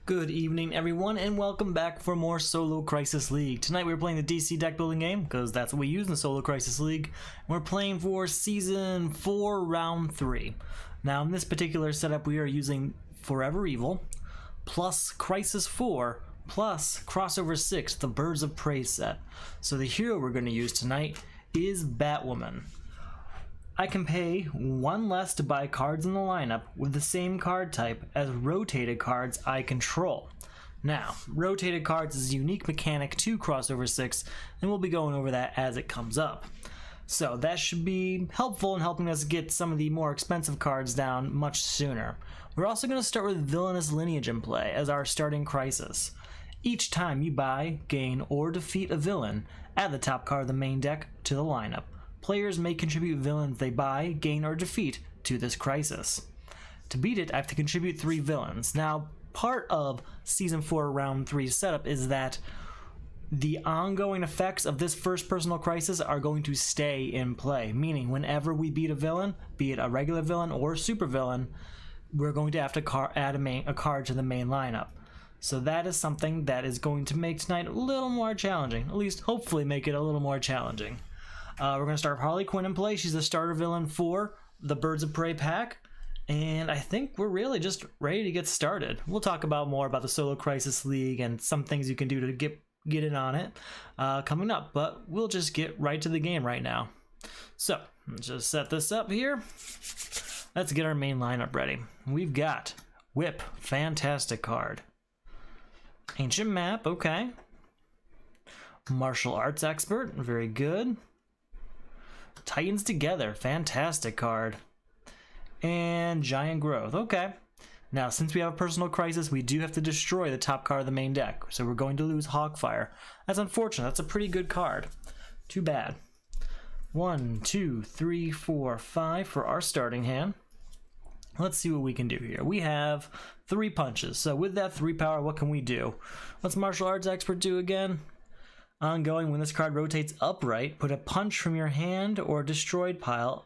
Good evening everyone and welcome back for more Solo Crisis League. Tonight we're playing the DC deck building game because that's what we use in Solo Crisis League. We're playing for Season 4 Round 3. Now in this particular setup we are using Forever Evil plus Crisis 4 plus Crossover 6, the Birds of Prey set. So the hero we're going to use tonight is Batwoman. I can pay one less to buy cards in the lineup with the same card type as rotated cards I control. Now, rotated cards is a unique mechanic to Crossover 6, and we'll be going over that as it comes up. So that should be helpful in helping us get some of the more expensive cards down much sooner. We're also going to start with Villainous Lineage in play as our starting crisis. Each time you buy, gain, or defeat a villain, add the top card of the main deck to the lineup. Players may contribute villains they buy, gain, or defeat to this crisis. To beat it, I have to contribute 3 villains. Now, part of Season 4 Round 3 setup is that the ongoing effects of this first personal crisis are going to stay in play, meaning whenever we beat a villain, be it a regular villain or a super villain, we're going to have to add a card to the main lineup. So that is something that is going to make tonight a little more challenging, at least hopefully make it a little more challenging. We're going to start Harley Quinn in play. She's the starter villain for the Birds of Prey pack. And I think we're really just ready to get started. We'll talk about more about the Solo Crisis League and some things you can do to get in on it coming up. But we'll just get right to the game right now. So, let's just set this up here. Let's get our main lineup ready. We've got Whip, fantastic card. Ancient Map, okay. Martial Arts Expert, very good. Titans Together, fantastic card. And Giant Growth, okay. Now, since we have a personal crisis, we do have to destroy the top card of the main deck. So we're going to lose Hawkfire. That's unfortunate. That's a pretty good card. Too bad. 1, 2, 3, 4, 5 for our starting hand. Let's see what we can do here. We have 3 punches. So with that 3 power, what can we do? What's Martial Arts Expert do again? Ongoing, when this card rotates upright, put a punch from your hand or destroyed pile.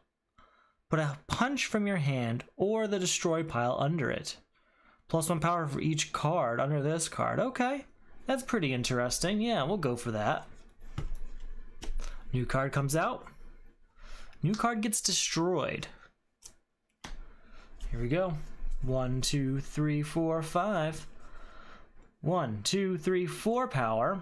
Put a punch from your hand or the destroyed pile under it. +1 power for each card under this card. Okay, that's pretty interesting. Yeah, we'll go for that. New card comes out. New card gets destroyed. Here we go. 1, 2, 3, 4, 5. 1, 2, 3, 4 power.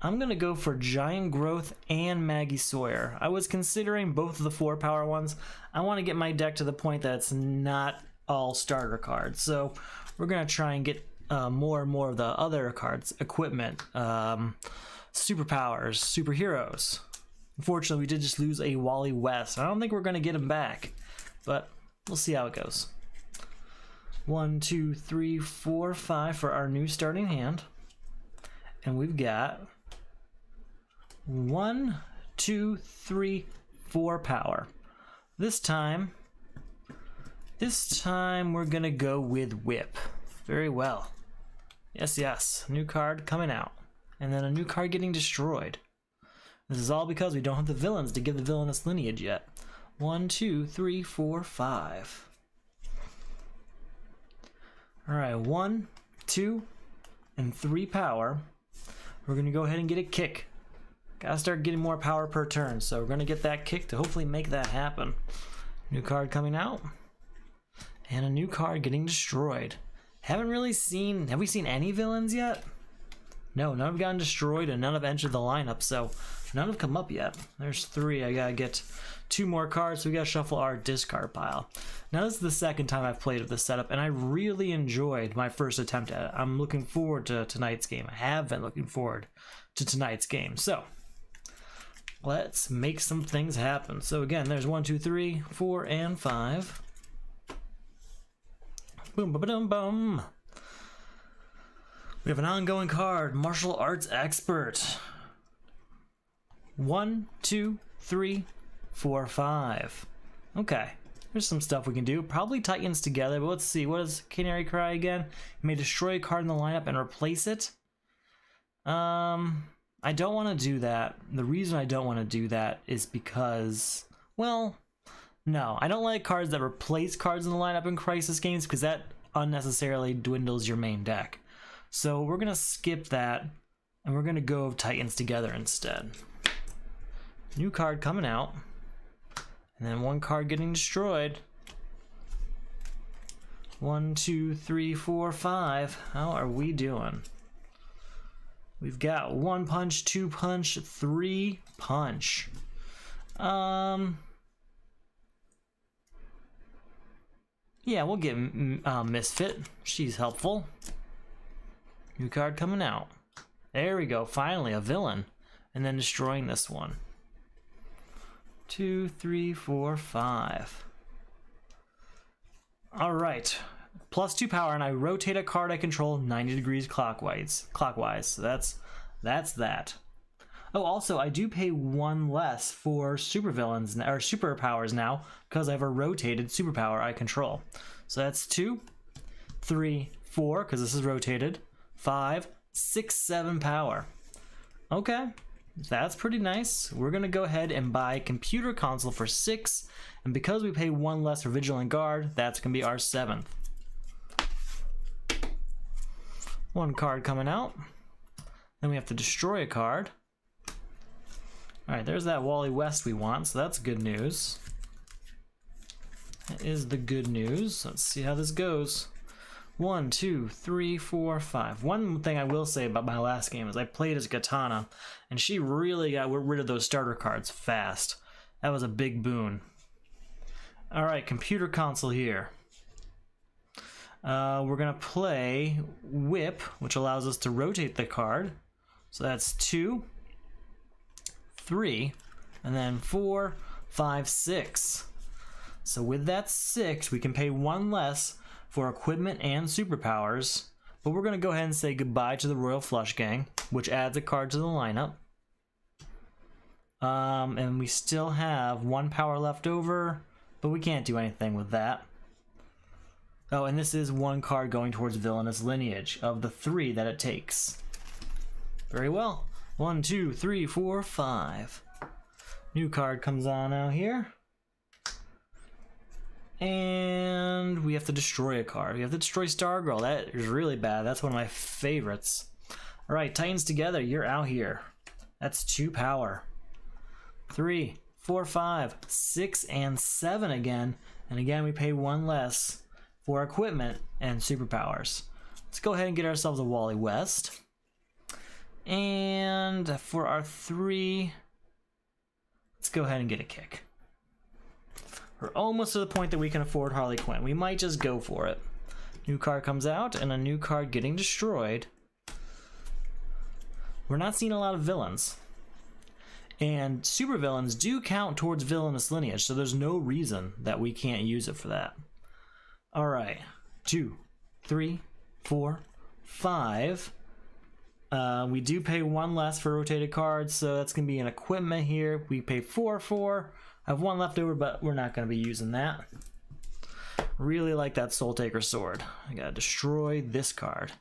I'm going to go for Giant Growth and Maggie Sawyer. I was considering both of the 4 power ones. I want to get my deck to the point that it's not all starter cards. So we're going to try and get more and more of the other cards. Equipment, superpowers, superheroes. Unfortunately, we did just lose a Wally West. I don't think we're going to get him back, but we'll see how it goes. 1, 2, 3, 4, 5 for our new starting hand. And we've got 1, 2, 3, 4 power. This time we're gonna go with Whip. Very well. Yes. New card coming out. And then a new card getting destroyed. This is all because we don't have the villains to give the Villainous Lineage yet. 1, 2, 3, 4, 5. Alright, 1, 2, and 3 power. We're going to go ahead and get a kick. Gotta start getting more power per turn, so we're going to get that kick to hopefully make that happen. New card coming out. And a new card getting destroyed. Have we seen any villains yet? No, none have gotten destroyed and none have entered the lineup, so none have come up yet. There's 3. I gotta get 2 more cards, so we gotta shuffle our discard pile. Now this is the second time I've played with this setup, and I really enjoyed my first attempt at it. I'm looking forward to tonight's game. I have been looking forward to tonight's game. So let's make some things happen. So again, there's 1, 2, 3, 4, and 5. Boom, ba, ba, dum, bum. We have an ongoing card, Martial Arts Expert. 1, 2, 3, 4, 5. Okay, there's some stuff we can do. Probably Titans Together, but let's see. What does Canary Cry again? You may destroy a card in the lineup and replace it. I don't want to do that. The reason I don't want to do that is because, well, no, I don't like cards that replace cards in the lineup in Crisis games because that unnecessarily dwindles your main deck. So we're gonna skip that, and we're gonna go Titans Together instead. New card coming out, and then one card getting destroyed. 1, 2, 3, 4, 5. How are we doing? We've got 1 punch, 2 punch, 3 punch. Yeah, we'll get Misfit. She's helpful. New card coming out. There we go. Finally, a villain. And then destroying this one. 2, 3, 4, 5. Alright. +2 power, and I rotate a card I control 90 degrees clockwise. So that's that. Oh, also, I do pay 1 less for supervillains or superpowers now because I have a rotated superpower I control. So that's 2, 3, 4, because this is rotated, 5, 6, 7 power. Okay, that's pretty nice. We're going to go ahead and buy Computer Console for 6, and because we pay 1 less for Vigilant Guard, that's going to be our 7th. 1 card coming out. Then we have to destroy a card. Alright, there's that Wally West we want, so that's good news. That is the good news. Let's see how this goes. 1, 2, 3, 4, 5. One thing I will say about my last game is I played as Katana, and she really got rid of those starter cards fast. That was a big boon. Alright, Computer Console here. We're going to play Whip, which allows us to rotate the card. So that's 2, 3, and then 4, 5, 6. So with that 6, we can pay 1 less for equipment and superpowers, but we're going to go ahead and say goodbye to the Royal Flush Gang, which adds a card to the lineup. And we still have 1 power left over, but we can't do anything with that. Oh, and this is 1 card going towards Villainous Lineage of the 3 that it takes. Very well. 1, 2, 3, 4, 5. New card comes on out here. And we have to destroy a card. We have to destroy Stargirl. That is really bad. That's one of my favorites. Alright, Titans Together, you're out here. That's 2 power. 3, 4, 5, 6, and 7 again. And again, we pay 1 less for equipment and superpowers. Let's go ahead and get ourselves a Wally West. And for our 3, let's go ahead and get a kick. We're almost to the point that we can afford Harley Quinn. We might just go for it. New card comes out, and a new card getting destroyed. We're not seeing a lot of villains. And supervillains do count towards Villainous Lineage, so there's no reason that we can't use it for that. Alright, 2, 3, 4, 5. We do pay 1 less for rotated cards, so that's going to be an equipment here. We pay 4, 4. I have 1 left over, but we're not going to be using that. Really like that Soul Taker Sword. I gotta destroy this card.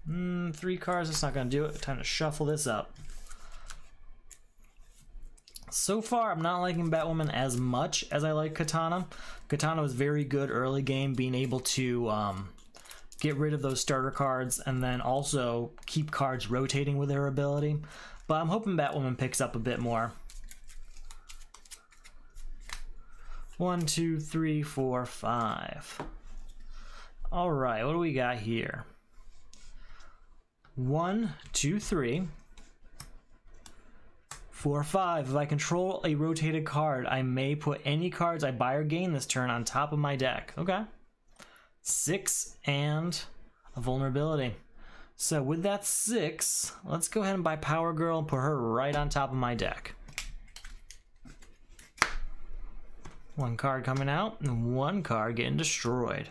3 cards, that's not going to do it. Time to shuffle this up. So far, I'm not liking Batwoman as much as I like Katana. Katana was very good early game, being able to get rid of those starter cards and then also keep cards rotating with her ability. But I'm hoping Batwoman picks up a bit more. 1, 2, 3, 4, 5. Alright, what do we got here? 1, 2, 3, 4, 5. If I control a rotated card, I may put any cards I buy or gain this turn on top of my deck. Okay. 6 and a vulnerability. So with that 6, let's go ahead and buy Power Girl and put her right on top of my deck. 1 card coming out and 1 card getting destroyed.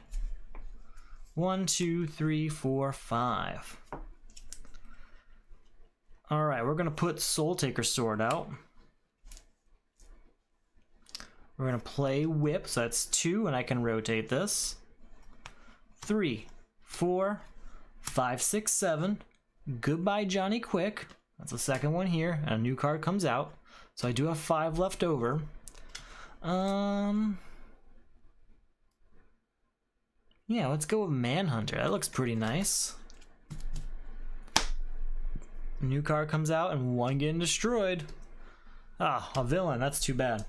1, 2, 3, 4, 5. Alright, we're going to put Soul Taker Sword out. We're going to play Whip, so that's 2, and I can rotate this. 3, 4, 5, 6, 7. Goodbye, Johnny Quick. That's the second one here, and a new card comes out. So I do have 5 left over. Yeah, let's go with Manhunter. That looks pretty nice. New card comes out and one getting destroyed. Ah, a villain. That's too bad.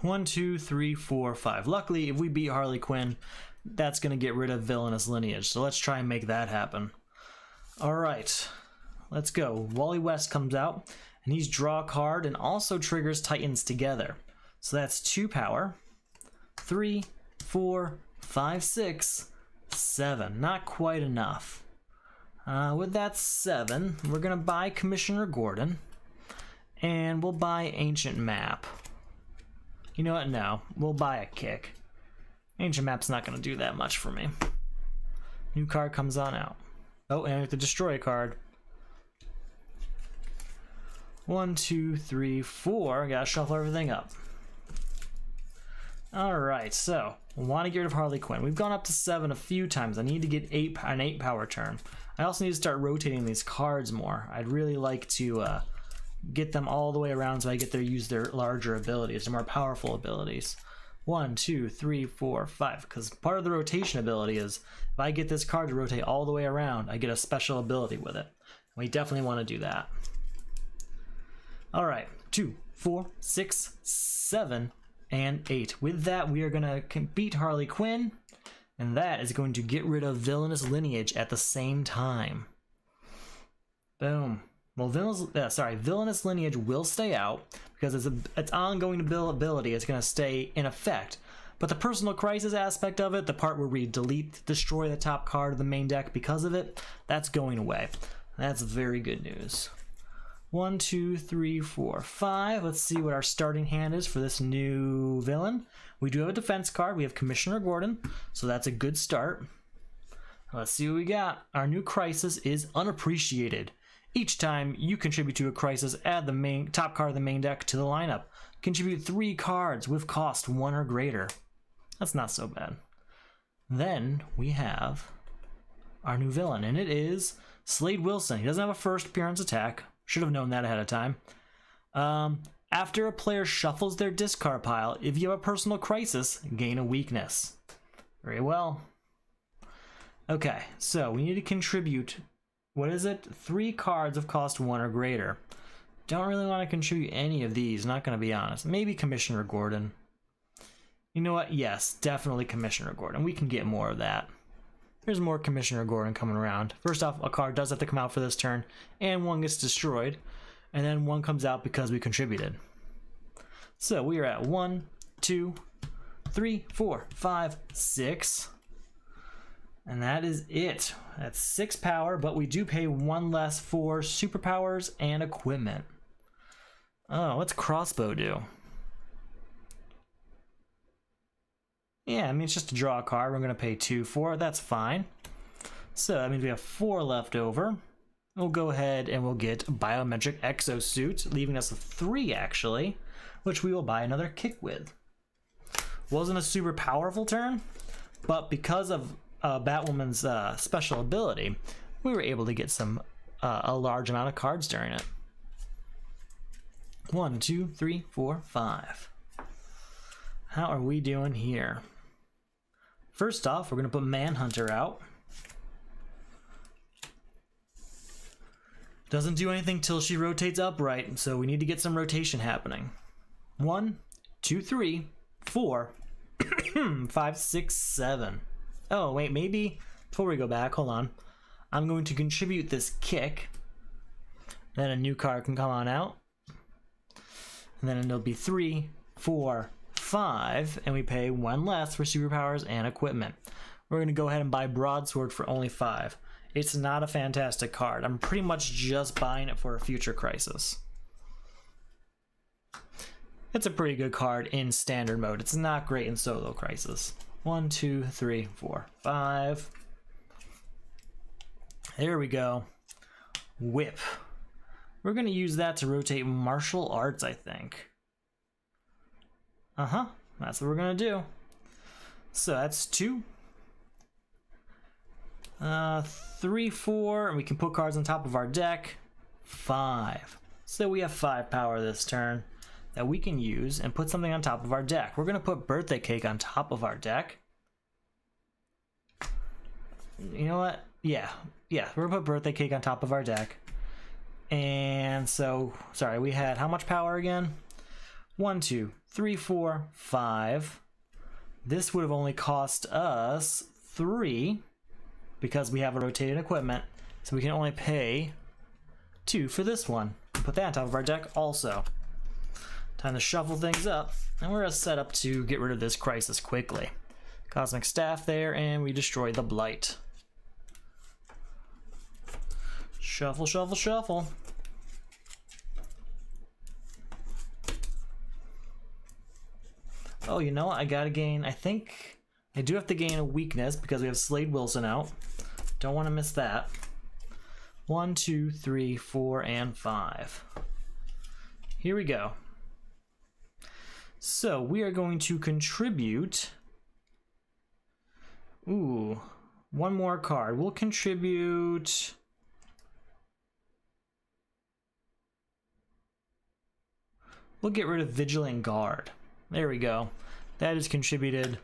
1, 2, 3, 4, 5. Luckily, if we beat Harley Quinn, that's going to get rid of villainous lineage. So let's try and make that happen. Alright, let's go. Wally West comes out, and he's draw a card and also triggers Titans together. So that's 2 power. 3, 4, 5, 6, 7. Not quite enough. With that 7, we're going to buy Commissioner Gordon. And we'll buy Ancient Map. You know what? No. We'll buy a Kick. Ancient Map's not going to do that much for me. New card comes on out. Oh, and I have to destroy a card. 1, 2, 3, 4. Gotta shuffle everything up. Alright, so we want to get rid of Harley Quinn. We've gone up to 7 a few times. I need to get an 8 power turn. I also need to start rotating these cards more. I'd really like to get them all the way around so I get to use their larger abilities, their more powerful abilities. 1, 2, 3, 4, 5. Because part of the rotation ability is if I get this card to rotate all the way around, I get a special ability with it. We definitely want to do that. Alright, 2, 4, 6, 7, and 8. With that, we are going to beat Harley Quinn, and that is going to get rid of villainous lineage at the same time. Boom. Well, villainous lineage will stay out because its ongoing ability is going to stay in effect. But the personal crisis aspect of it, the part where we destroy the top card of the main deck because of it, that's going away. That's very good news. 1, 2, 3, 4, 5. Let's see what our starting hand is for this new villain. We do have a defense card. We have Commissioner Gordon, so that's a good start. Let's see what we got. Our new crisis is Unappreciated. Each time you contribute to a crisis, add the top card of the main deck to the lineup. Contribute 3 cards with cost 1 or greater. That's not so bad. Then we have our new villain, and it is Slade Wilson. He doesn't have a first appearance attack. Should have known that ahead of time. After a player shuffles their discard pile, if you have a personal crisis, gain a weakness. Very well. Okay, so we need to contribute, what is it? 3 cards of cost 1 or greater. Don't really want to contribute any of these, not going to be honest. Maybe Commissioner Gordon. You know what? Yes, definitely Commissioner Gordon. We can get more of that. There's more Commissioner Gordon coming around. First off, a card does have to come out for this turn, and one gets destroyed, and then one comes out because we contributed. So we are at 1, 2, 3, 4, 5, 6. And that is it. That's 6 power, but we do pay 1 less for superpowers and equipment. Oh, what's Crossbow do? Yeah, I mean, it's just to draw a card. We're going to pay 2 for it. That's fine. So that means we have 4 left over. We'll go ahead and we'll get Biometric Exosuit, leaving us with 3 actually, which we will buy another Kick with. Wasn't a super powerful turn, but because of Batwoman's special ability, we were able to get a large amount of cards during it. 1, 2, 3, 4, 5. How are we doing here? First off, we're going to put Manhunter out. Doesn't do anything till she rotates upright, so we need to get some rotation happening. 1, 2, 3, 4, 5, 6, 7. Oh, wait, maybe before we go back, hold on. I'm going to contribute this Kick. Then a new card can come on out. And then it'll be 3, 4, 5, and we pay 1 less for superpowers and equipment. We're going to go ahead and buy Broadsword for only 5. It's not a fantastic card. I'm pretty much just buying it for a future crisis. It's a pretty good card in standard mode. It's not great in solo crisis. 1, 2, 3, 4, 5. There we go. Whip. We're going to use that to rotate martial arts, I think. That's what we're going to do. So that's 2. 3, 4, and we can put cards on top of our deck. 5. So we have 5 power this turn that we can use and put something on top of our deck. We're going to put Birthday Cake on top of our deck. You know what? Yeah, we're gonna put birthday cake on top of our deck. And so, sorry, we had how much power again? 1, 2, 3, 4, 5. This would have only cost us 3 because we have a rotating equipment. So we can only pay 2 for this one. Put that on top of our deck also. Time to shuffle things up. And we're set up to get rid of this crisis quickly. Cosmic Staff there, and we destroy the Blight. Shuffle, shuffle, shuffle. Oh, you know what? I gotta gain, I think I do have to gain a weakness because we have Slade Wilson out. Don't want to miss that. 1, 2, 3, 4, and 5. Here we go. So we are going to contribute. Ooh, one more card. We'll contribute. We'll get rid of Vigilant Guard. There we go. That is contributed.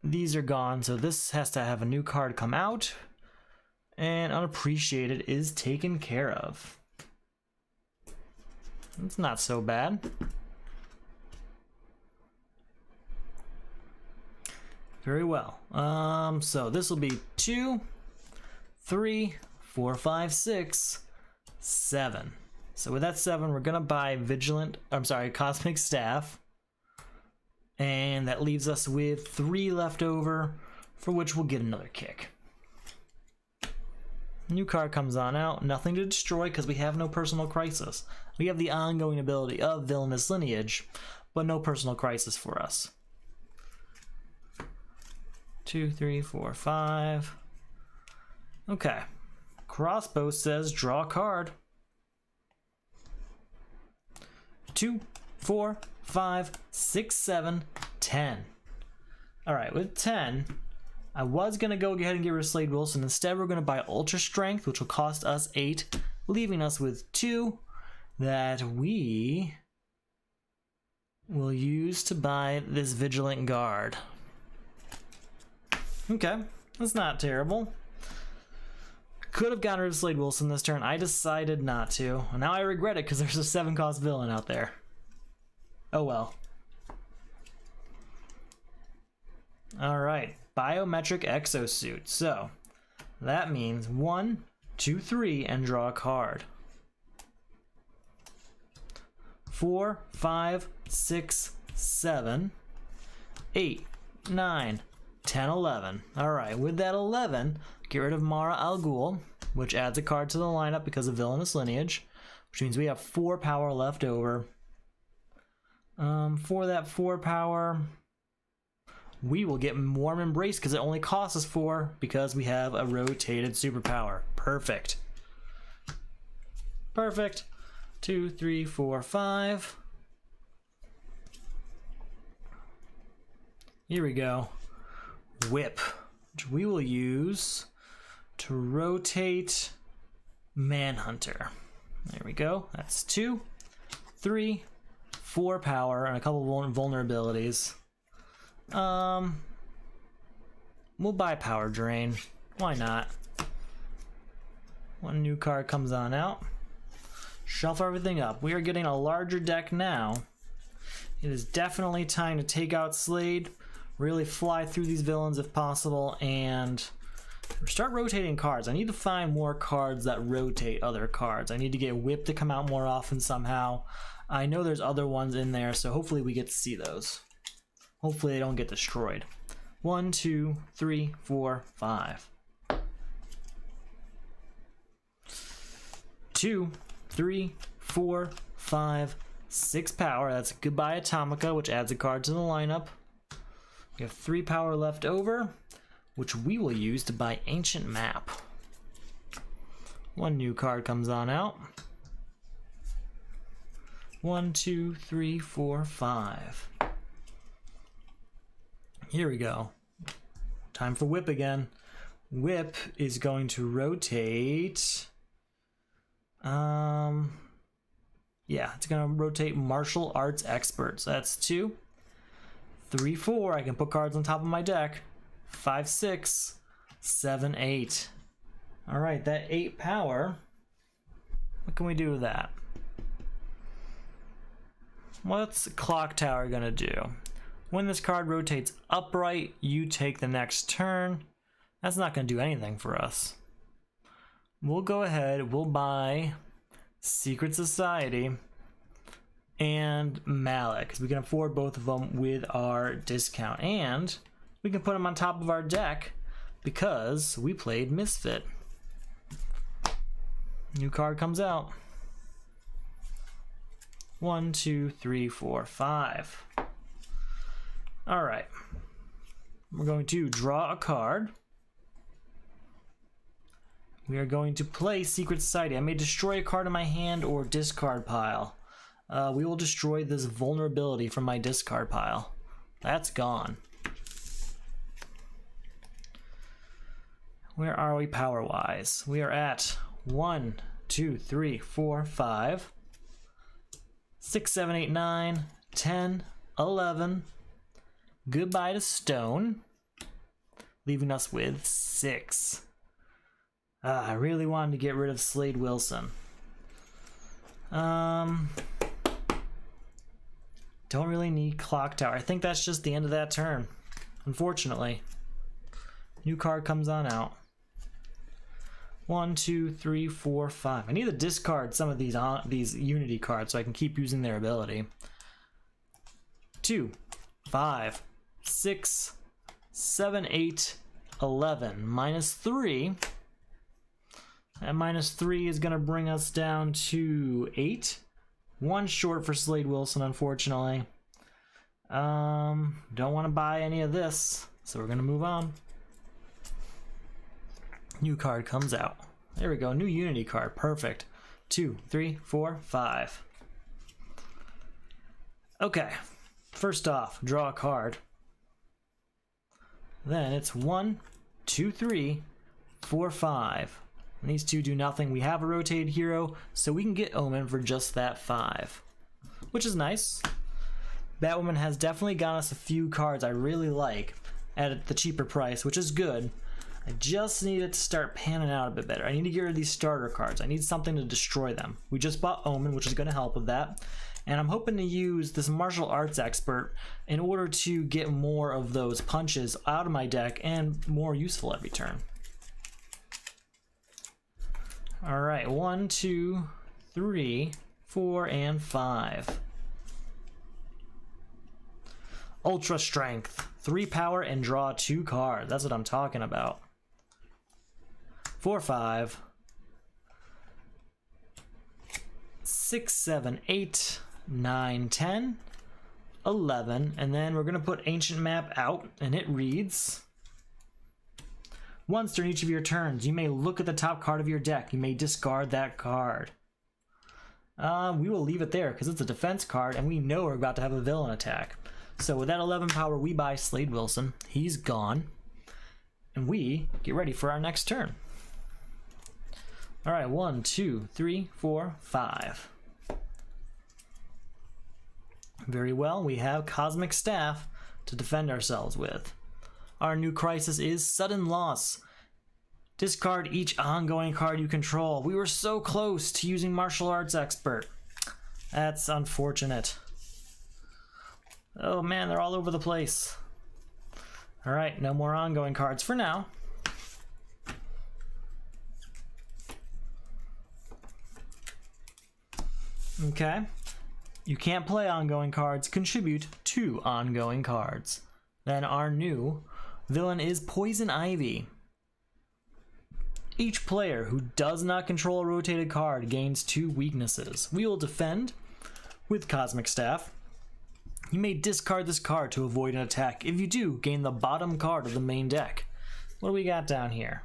These are gone, so this has to have a new card come out. And Unappreciated is taken care of. It's not so bad. Very well. So this will be 2, 3, 4, 5, 6, 7. So with that 7, we're gonna buy Cosmic Staff. And that leaves us with 3 left over, for which we'll get another kick. New card comes on out. Nothing to destroy because we have no personal crisis. We have the ongoing ability of Villainous Lineage, but no personal crisis for us. 2, 3, 4, 5. Okay. Crossbow says draw a card. 2, 4, 5, 6, 7, 10. Alright, with 10, I was going to go ahead and get rid of Slade Wilson. Instead, we're going to buy Ultra Strength, which will cost us 8, leaving us with 2 that we will use to buy this Vigilant Guard. Okay, that's not terrible. Could have gotten rid of Slade Wilson this turn. I decided not to. And now I regret it because there's a 7-cost villain out there. Oh well. Alright, Biometric Exosuit. So, that means 1, 2, 3, and draw a card. 4, 5, 6, 7, 8, 9, 10, 11. Alright, with that 11, get rid of Mara Al Ghul, which adds a card to the lineup because of Villainous Lineage, which means we have 4 power left over. For that 4 power, we will get Warm Embrace because it only costs us 4 because we have a rotated superpower. Perfect. Perfect. 2, 3, 4, 5. Here we go. Whip, which we will use to rotate Manhunter. There we go. That's 2, 3, 4 power, and a couple vulnerabilities. We'll buy Power Drain. Why not? One new card comes on out. Shuffle everything up. We are getting a larger deck now. It is definitely time to take out Slade, really fly through these villains if possible, and start rotating cards. I need to find more cards that rotate other cards. I need to get Whip to come out more often somehow. I know there's other ones in there, so hopefully we get to see those. Hopefully they don't get destroyed. 1, 2, 3, 4, 5. 2, 3, 4, 5, 6 power. That's Goodbye Atomica, which adds a card to the lineup. We have 3 power left over, which we will use to buy Ancient Map. One new card comes on out. 1, 2, 3, 4, 5. Here we go. Time for Whip again. Whip is going to rotate. Yeah, it's gonna rotate Martial Arts Expert. So that's 2, 3, 4. I can put cards on top of my deck. 5, 6. 7, 8. All right, that 8 power. What can we do with that? What's Clock Tower gonna do? When this card rotates upright, you take the next turn. That's not gonna do anything for us. We'll go ahead, we'll buy Secret Society and Mallet, because we can afford both of them with our discount. And we can put them on top of our deck because we played Misfit. New card comes out. 1, 2, 3, 4, 5. All right. We're going to draw a card. We are going to play Secret Society. I may destroy a card in my hand or discard pile. We will destroy this vulnerability from my discard pile. That's gone. Where are we power-wise? We are at 1, 2, 3, 4, 5, 6, 7, 8, 9, 10, 11. Goodbye to stone, leaving us with 6. I really wanted to get rid of Slade Wilson. Don't really need Clock Tower. I think that's just the end of that turn, unfortunately. New card comes on out. 1, 2, 3, 4, 5. I need to discard some of these Unity cards so I can keep using their ability. 2, 5, 6, 7, 8, 11. Minus 3. And minus 3 is going to bring us down to 8. 1 short for Slade Wilson, unfortunately. Don't want to buy any of this, so we're going to move on. New card comes out. There we go, new Unity card, perfect. 2, 3, 4, 5. Okay, first off, draw a card. Then it's 1, 2, 3, 4, 5. And these two do nothing. We have a rotated hero, so we can get Omen for just that 5, which is nice. Batwoman has definitely got us a few cards I really like at the cheaper price, which is good. I just need it to start panning out a bit better. I need to get rid of these starter cards. I need something to destroy them. We just bought Omen, which is going to help with that. And I'm hoping to use this martial arts expert in order to get more of those punches out of my deck and more useful every turn. All right, 1, 2, 3, 4, and 5. Ultra Strength, 3 power and draw 2 cards. That's what I'm talking about. 4, 5, 6, 7, 8, 9, 10, 11, and then we're gonna put Ancient Map out, and it reads: once during each of your turns, you may look at the top card of your deck. You may discard that card. We will leave it there because it's a defense card, and we know we're about to have a villain attack. So with that 11 power, we buy Slade Wilson. He's gone, and we get ready for our next turn. All right, 1, 2, 3, 4, 5. Very well, we have Cosmic Staff to defend ourselves with. Our new crisis is Sudden Loss. Discard each ongoing card you control. We were so close to using Martial Arts Expert. That's unfortunate. Oh man, they're all over the place. All right, no more ongoing cards for now. Okay. You can't play ongoing cards. Contribute 2 ongoing cards. Then our new villain is Poison Ivy. Each player who does not control a rotated card gains 2 weaknesses. We will defend with Cosmic Staff. You may discard this card to avoid an attack. If you do, gain the bottom card of the main deck. What do we got down here?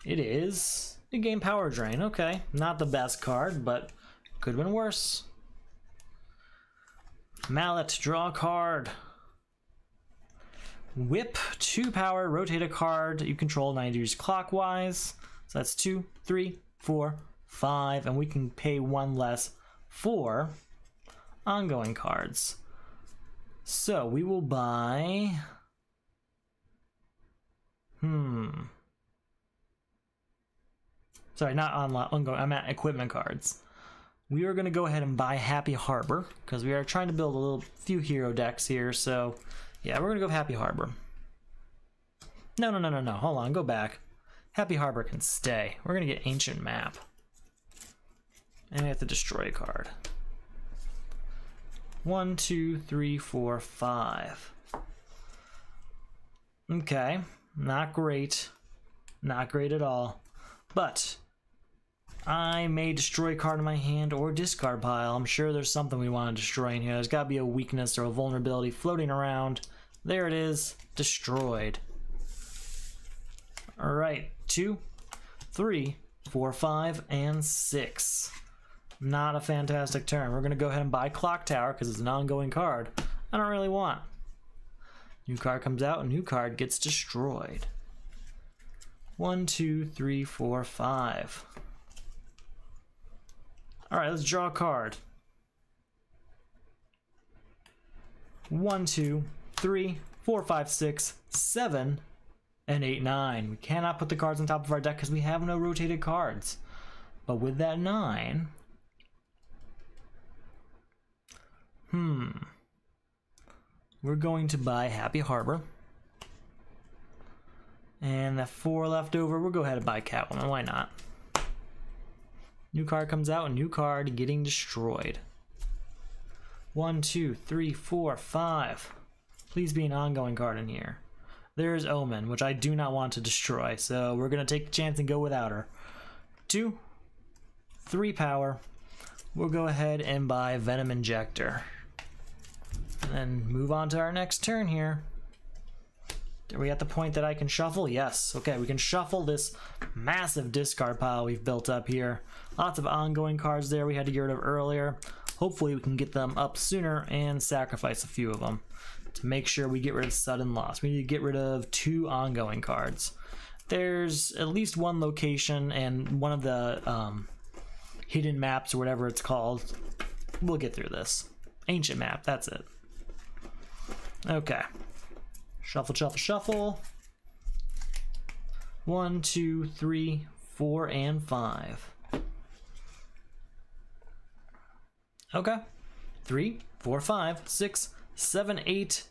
It is a game Power Drain. Okay, not the best card, but could have been worse. Mallet, draw a card. Whip, 2 power, rotate a card you control 90 degrees clockwise. So that's 2, 3, 4, 5, and we can pay 1 less for ongoing cards. So we will buy Sorry, not ongoing. I'm at equipment cards. We are going to go ahead and buy Happy Harbor because we are trying to build a few hero decks here. So, yeah, we're going to go Happy Harbor. No. Hold on, go back. Happy Harbor can stay. We're going to get Ancient Map. And we have to destroy a card. 1, 2, 3, 4, 5. Okay, not great. Not great at all. But I may destroy a card in my hand or discard pile. I'm sure there's something we want to destroy in here. There's got to be a weakness or a vulnerability floating around. There it is. Destroyed. Alright, 2, 3, 4, 5, and 6. Not a fantastic turn. We're going to go ahead and buy Clock Tower because it's an ongoing card I don't really want. New card comes out, new card gets destroyed. 1, 2, 3, 4, 5. Alright, let's draw a card. 1, 2, 3, 4, 5, 6, 7, and 8, 9. We cannot put the cards on top of our deck because we have no rotated cards. But with that 9... we're going to buy Happy Harbor. And that 4 left over, we'll go ahead and buy Catwoman. Why not? New card comes out, new card getting destroyed. 1, 2, 3, 4, 5. Please be an ongoing card in here. There's Omen, which I do not want to destroy, so we're going to take a chance and go without her. 2, 3 power. We'll go ahead and buy Venom Injector. And then move on to our next turn here. Are we at the point that I can shuffle? Yes. Okay, we can shuffle this massive discard pile we've built up here. Lots of ongoing cards there we had to get rid of earlier. Hopefully we can get them up sooner and sacrifice a few of them to make sure we get rid of sudden loss. We need to get rid of 2 ongoing cards. There's at least 1 location and one of the hidden maps or whatever it's called. We'll get through this. Ancient map, that's it. Okay. Shuffle, shuffle, shuffle. 1, 2, 3, 4, and 5. Okay. 3, 4, 5, 6, 7, 8,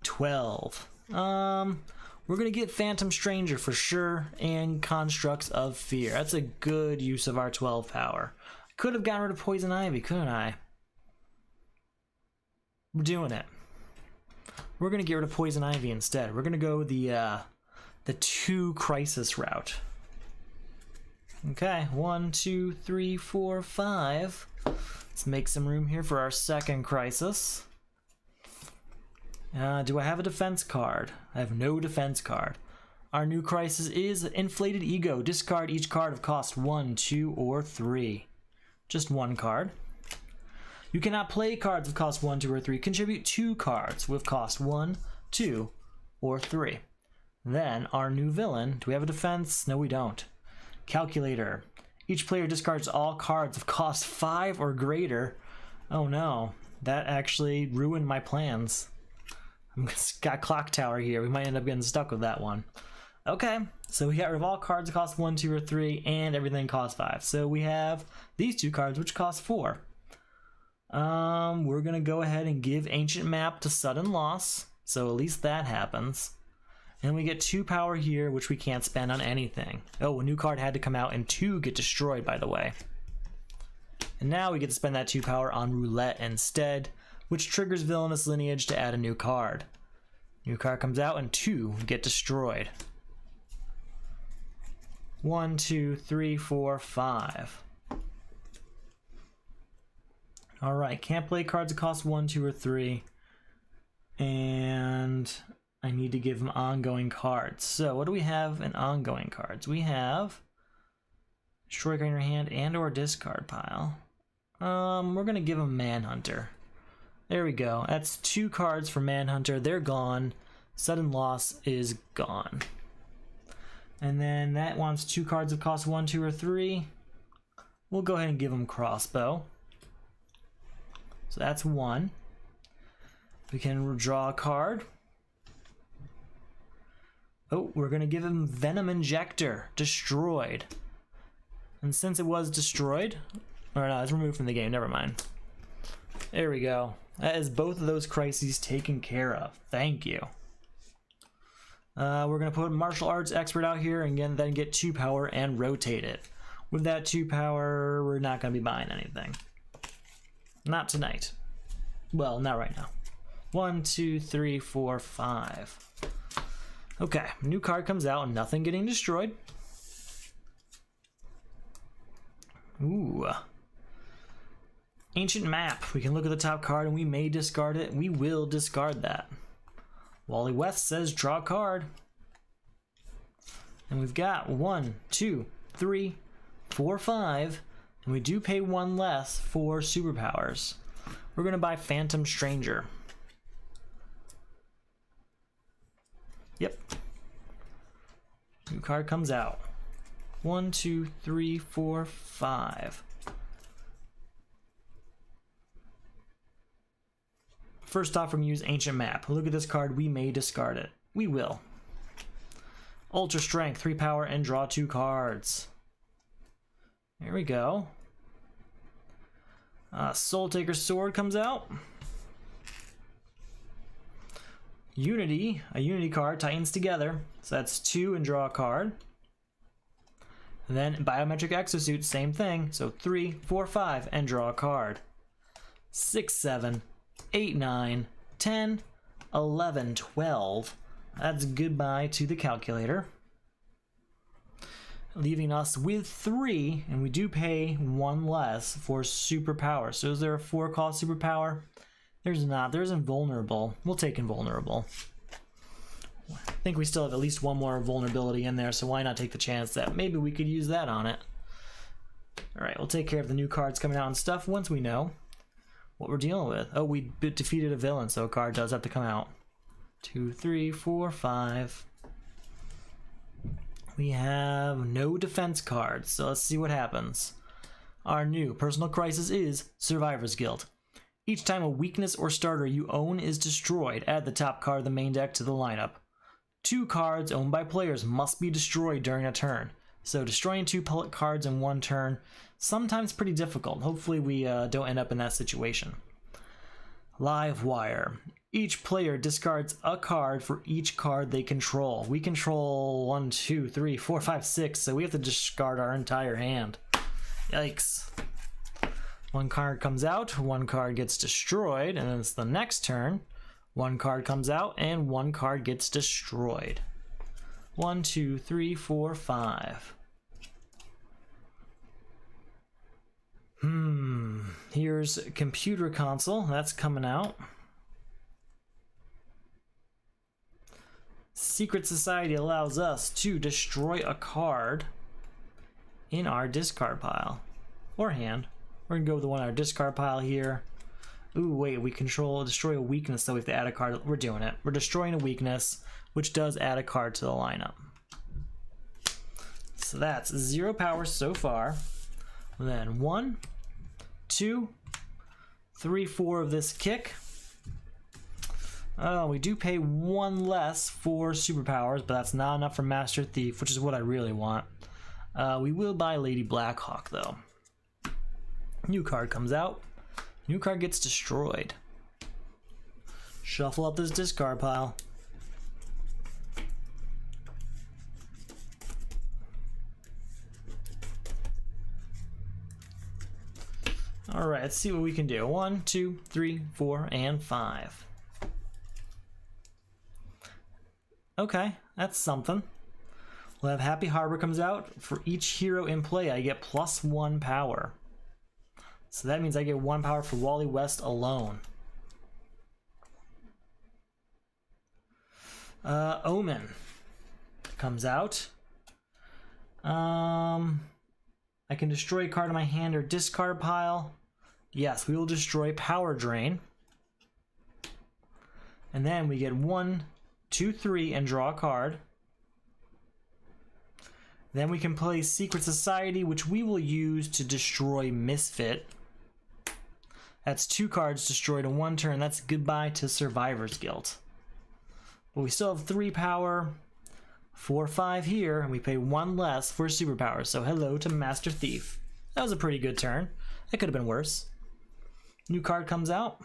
12. We're gonna get Phantom Stranger for sure, and Constructs of Fear. That's a good use of our 12 power. Could have gotten rid of Poison Ivy, couldn't I? We're doing it. We're gonna get rid of Poison Ivy instead. We're gonna go the 2 crisis route. Okay, 1, 2, 3, 4, 5. Let's make some room here for our second crisis. Do I have a defense card? I have no defense card. Our new crisis is Inflated Ego. Discard each card of cost 1, 2, or 3. Just 1 card. You cannot play cards of cost 1, 2, or 3. Contribute 2 cards with cost 1, 2, or 3. Then our new villain. Do we have a defense? No, we don't. Calculator. Each player discards all cards of cost 5 or greater. Oh no, that actually ruined my plans. I've got Clock Tower here. We might end up getting stuck with that one. Okay, so we got rid of all cards that cost 1, 2, or 3, and everything costs 5. So we have these 2 cards which cost 4. We're gonna go ahead and give Ancient Map to Sudden Loss, so at least that happens. And we get 2 power here, which we can't spend on anything. Oh, a new card had to come out and 2 get destroyed, by the way. And now we get to spend that 2 power on Roulette instead, which triggers Villainous Lineage to add a new card. New card comes out and 2 get destroyed. 1, 2, 3, 4, 5. Alright, can't play cards that cost 1, 2, or 3. And I need to give them ongoing cards. So what do we have in ongoing cards? We have destroy card in your hand and or discard pile. We're gonna give them Manhunter. There we go. That's 2 cards for Manhunter. They're gone. Sudden Loss is gone. And then that wants 2 cards that cost 1, 2, or 3. We'll go ahead and give them Crossbow. So that's 1. We can draw a card. Oh, we're going to give him Venom Injector. Destroyed. And since it was destroyed... Or no, it's removed from the game. Never mind. There we go. That is both of those crises taken care of. Thank you. We're going to put Martial Arts Expert out here and then get 2 power and rotate it. With that 2 power, we're not going to be buying anything. Not tonight. Well, not right now. 1, 2, 3, 4, 5. Okay, new card comes out, nothing getting destroyed. Ooh. Ancient Map. We can look at the top card and we may discard it. We will discard that. Wally West says draw a card. And we've got 1, 2, 3, 4, 5. And we do pay 1 less for superpowers. We're going to buy Phantom Stranger. Yep. New card comes out. 1, 2, 3, 4, 5. First off, we're going to use Ancient Map. Look at this card. We may discard it. We will. Ultra Strength, 3 power, and draw 2 cards. There we go. Soul Taker Sword comes out. Unity, a Unity card, tightens together. So that's 2 and draw a card. And then Biometric Exosuit, same thing. So 3, 4, 5, and draw a card. 6, 7, 8, 9, 10, 11, 12. That's goodbye to the calculator. Leaving us with 3, and we do pay 1 less for superpower. So is there a 4 cost superpower? There's not. There's Invulnerable. We'll take Invulnerable. I think we still have at least 1 more vulnerability in there, so why not take the chance that maybe we could use that on it. Alright, we'll take care of the new cards coming out and stuff once we know what we're dealing with. Oh, we defeated a villain, so a card does have to come out. 2, 3, 4, 5. We have no defense cards, so let's see what happens. Our new personal crisis is Survivor's Guild. Each time a weakness or starter you own is destroyed, add the top card of the main deck to the lineup. 2 cards owned by players must be destroyed during a turn. So destroying 2 cards in 1 turn, sometimes pretty difficult. Hopefully we don't end up in that situation. Live Wire. Each player discards a card for each card they control. We control 1, 2, 3, 4, 5, 6, so we have to discard our entire hand. Yikes. 1 card comes out, 1 card gets destroyed, and then it's the next turn. 1 card comes out, and 1 card gets destroyed. 1, 2, 3, 4, 5. Here's Computer Console. That's coming out. Secret Society allows us to destroy a card in our discard pile. Or hand. We're going to go with the one in our discard pile here. Ooh, wait, we destroy a weakness, so we have to add a card. We're doing it. We're destroying a weakness, which does add a card to the lineup. So that's 0 power so far. And then 1, 2, 3, 4 of this kick. Oh, we do pay 1 less for superpowers, but that's not enough for Master Thief, which is what I really want. We will buy Lady Blackhawk, though. New card comes out. New card gets destroyed. Shuffle up this discard pile. Alright, let's see what we can do. 1, 2, 3, 4, and 5. Okay, that's something. We'll have Happy Harbor comes out. For each hero in play, I get +1 power. So that means I get 1 power for Wally West alone. Omen comes out. I can destroy a card in my hand or discard pile. Yes, we will destroy Power Drain. And then we get 1, 2, 3 and draw a card. Then we can play Secret Society, which we will use to destroy Misfit. That's 2 cards destroyed in 1 turn. That's goodbye to Survivor's Guild. But we still have 3 power. 4, 5 here, and we pay 1 less for superpowers. So hello to Master Thief. That was a pretty good turn. It could have been worse. New card comes out.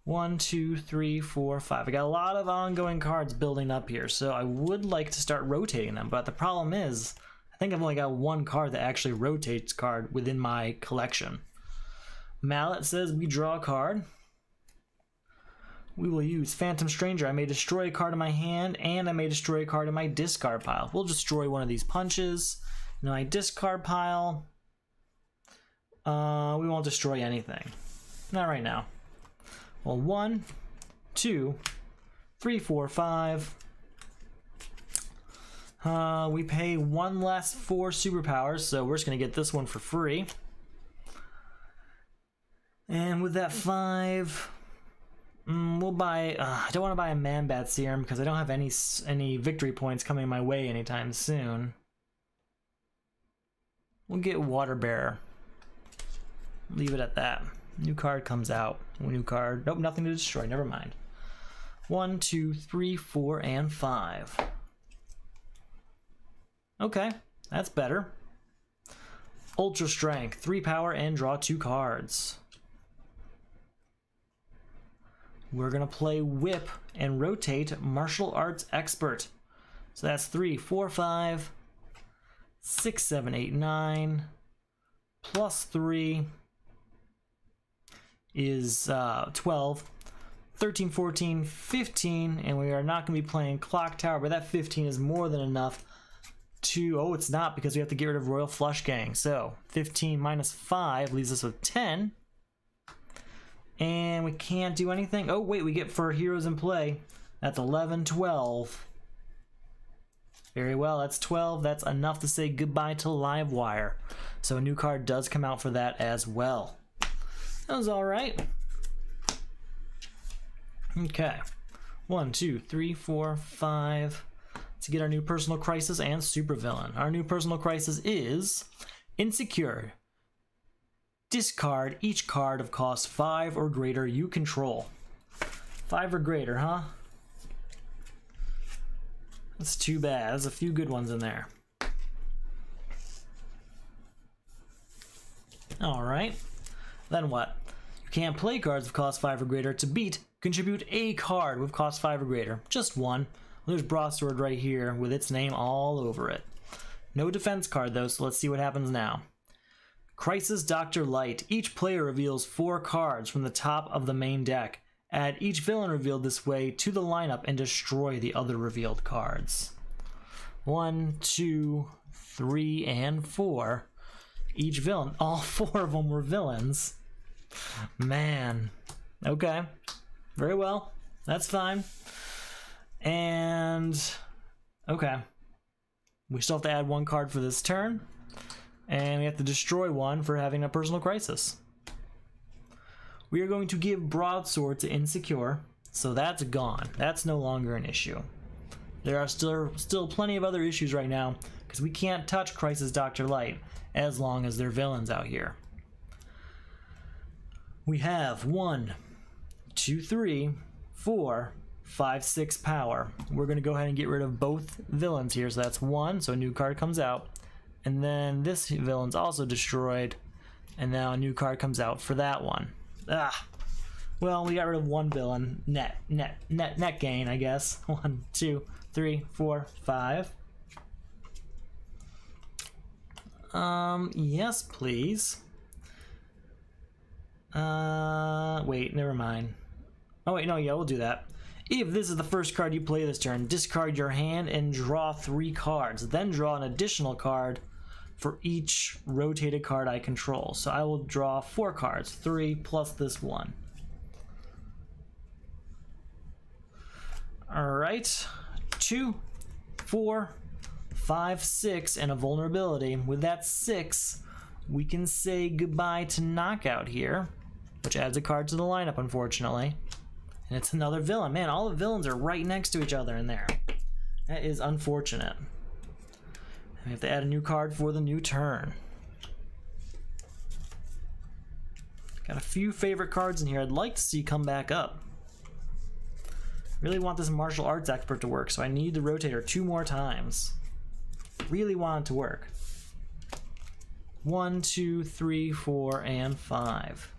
1, 2, 3, 4, 5. I got a lot of ongoing cards building up here, so I would like to start rotating them, but the problem is, I think I've only got 1 card that actually rotates card within my collection. Mallet says we draw a card. We will use Phantom Stranger. I may destroy a card in my hand, and I may destroy a card in my discard pile. We'll destroy one of these punches. In my discard pile, we won't destroy anything. Not right now. Well, 1, 2, 3, 4, 5. We pay 1 less for superpowers, so we're just going to get this one for free. And with that 5, we'll buy... I don't want to buy a Man-Bat Serum because I don't have any victory points coming my way anytime soon. We'll get Water Bearer. Leave it at that. New card comes out. New card. Nope, nothing to destroy. Never mind. 1, 2, 3, 4, and 5. Okay, that's better. Ultra Strength. 3 power and draw 2 cards. We're going to play Whip and rotate Martial Arts Expert. So that's 3, 4, 5, 6, 7, 8, 9, plus 3 is 12, 13, 14, 15, and we are not going to be playing Clock Tower, but that 15 is more than enough to... Oh, it's not, because we have to get rid of Royal Flush Gang. So 15 minus 5 leaves us with 10. And we can't do anything. Oh, wait, we get for Heroes in Play. That's 11, 12. Very well, that's 12. That's enough to say goodbye to Livewire. So a new card does come out for that as well. That was alright. Okay. 1, 2, 3, 4, 5. To get our new Personal Crisis and Supervillain. Our new Personal Crisis is Insecure. Discard each card of cost 5 or greater you control. 5 or greater, huh? That's too bad. There's a few good ones in there. Alright. Then what? You can't play cards of cost 5 or greater. To beat, contribute a card with cost 5 or greater. Just one. There's Broadsword right here with its name all over it. No defense card though, so let's see what happens now. Crisis Dr. Light. Each player reveals 4 cards from the top of the main deck. Add each villain revealed this way to the lineup and destroy the other revealed cards. 1, 2, 3, and 4. Each villain. All 4 of them were villains. Man. Okay. Very well. That's fine. And... okay. We still have to add 1 card for this turn. And we have to destroy 1 for having a Personal Crisis. We are going to give Broadsword to Insecure, so that's gone. That's no longer an issue. There are still plenty of other issues right now, because we can't touch Crisis Dr. Light as long as they're villains out here. We have 1, 2, 3, 4, 5, 6 power. We're going to go ahead and get rid of both villains here, so that's 1, so a new card comes out. And then this villain's also destroyed, and now a new card comes out for that one. Ah, well, we got rid of 1 villain. Net gain, I guess. 1, 2, 3, 4, 5. Yes, please. Wait, never mind. Oh wait, no, yeah, we'll do that. If this is the first card you play this turn, discard your hand and draw 3 cards. Then draw an additional card for each rotated card I control. So I will draw 4 cards, 3 plus this 1. Alright, 2, 4, 5, 6, and a vulnerability. With that 6, we can say goodbye to Knockout here, which adds a card to the lineup, unfortunately. And it's another villain. Man, all the villains are right next to each other in there. That is unfortunate. We have to add a new card for the new turn. Got a few favorite cards in here I'd like to see come back up. Really want this martial arts expert to work, so I need the rotator 2 more times. Really want it to work. 1, 2, 3, 4, and 5.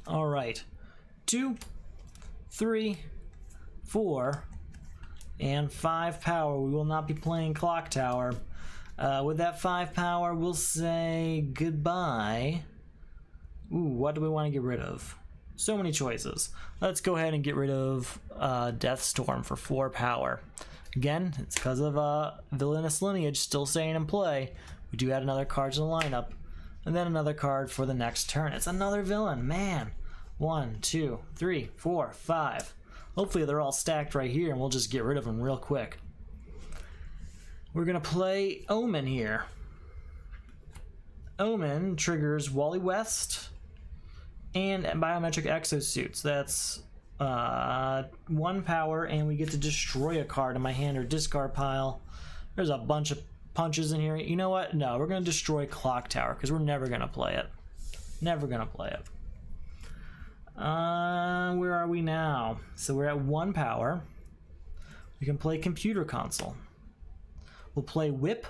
All right. 2, 3, 4, and 5 power. We will not be playing Clock Tower. With that 5 power, we'll say goodbye. Ooh, what do we want to get rid of? So many choices. Let's go ahead and get rid of Death Storm for 4 power. Again, it's because of Villainous Lineage still staying in play. We do add another card to the lineup. And then another card for the next turn. It's another villain, man. 1, 2, 3, 4, 5. Hopefully they're all stacked right here and we'll just get rid of them real quick. We're going to play Omen here. Omen triggers Wally West and Biometric Exosuits. That's 1 power, and we get to destroy a card in my hand or discard pile. There's a bunch of punches in here. You know what? No, we're going to destroy Clock Tower because we're never going to play it. Never going to play it. Where are we now? So we're at 1 power. We can play Computer Console. We'll play Whip.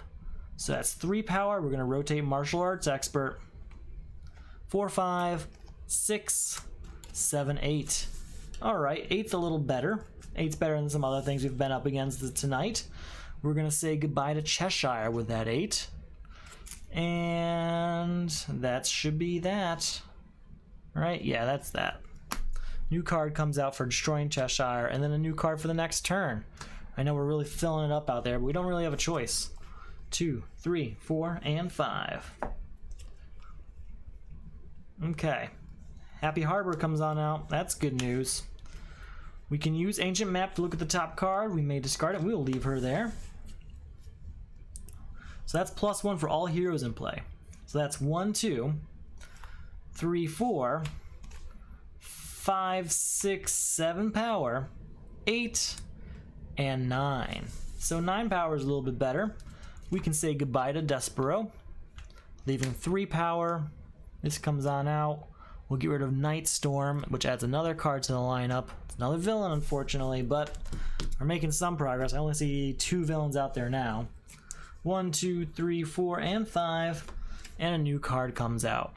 So that's 3 power. We're going to rotate Martial Arts Expert. 4, 5, 6, 7, 8. All right, 8's a little better. 8's better than some other things we've been up against tonight. We're going to say goodbye to Cheshire with that 8. And that should be that. Right? Yeah, that's that. New card comes out for destroying Cheshire, and then a new card for the next turn. I know we're really filling it up out there, but we don't really have a choice. 2, 3, 4, and 5. Okay. Happy Harbor comes on out. That's good news. We can use Ancient Map to look at the top card. We may discard it. We'll leave her there. So that's +1 for all heroes in play. So that's 1, 2, 3, 4, 5, 6, 7 power, 8, and 9. So 9 power is a little bit better. We can say goodbye to Despero, leaving 3 power. This comes on out. We'll get rid of Night Storm, which adds another card to the lineup. It's another villain, unfortunately, but we're making some progress. I only see 2 villains out there now. 1, 2, 3, 4, and 5, and a new card comes out.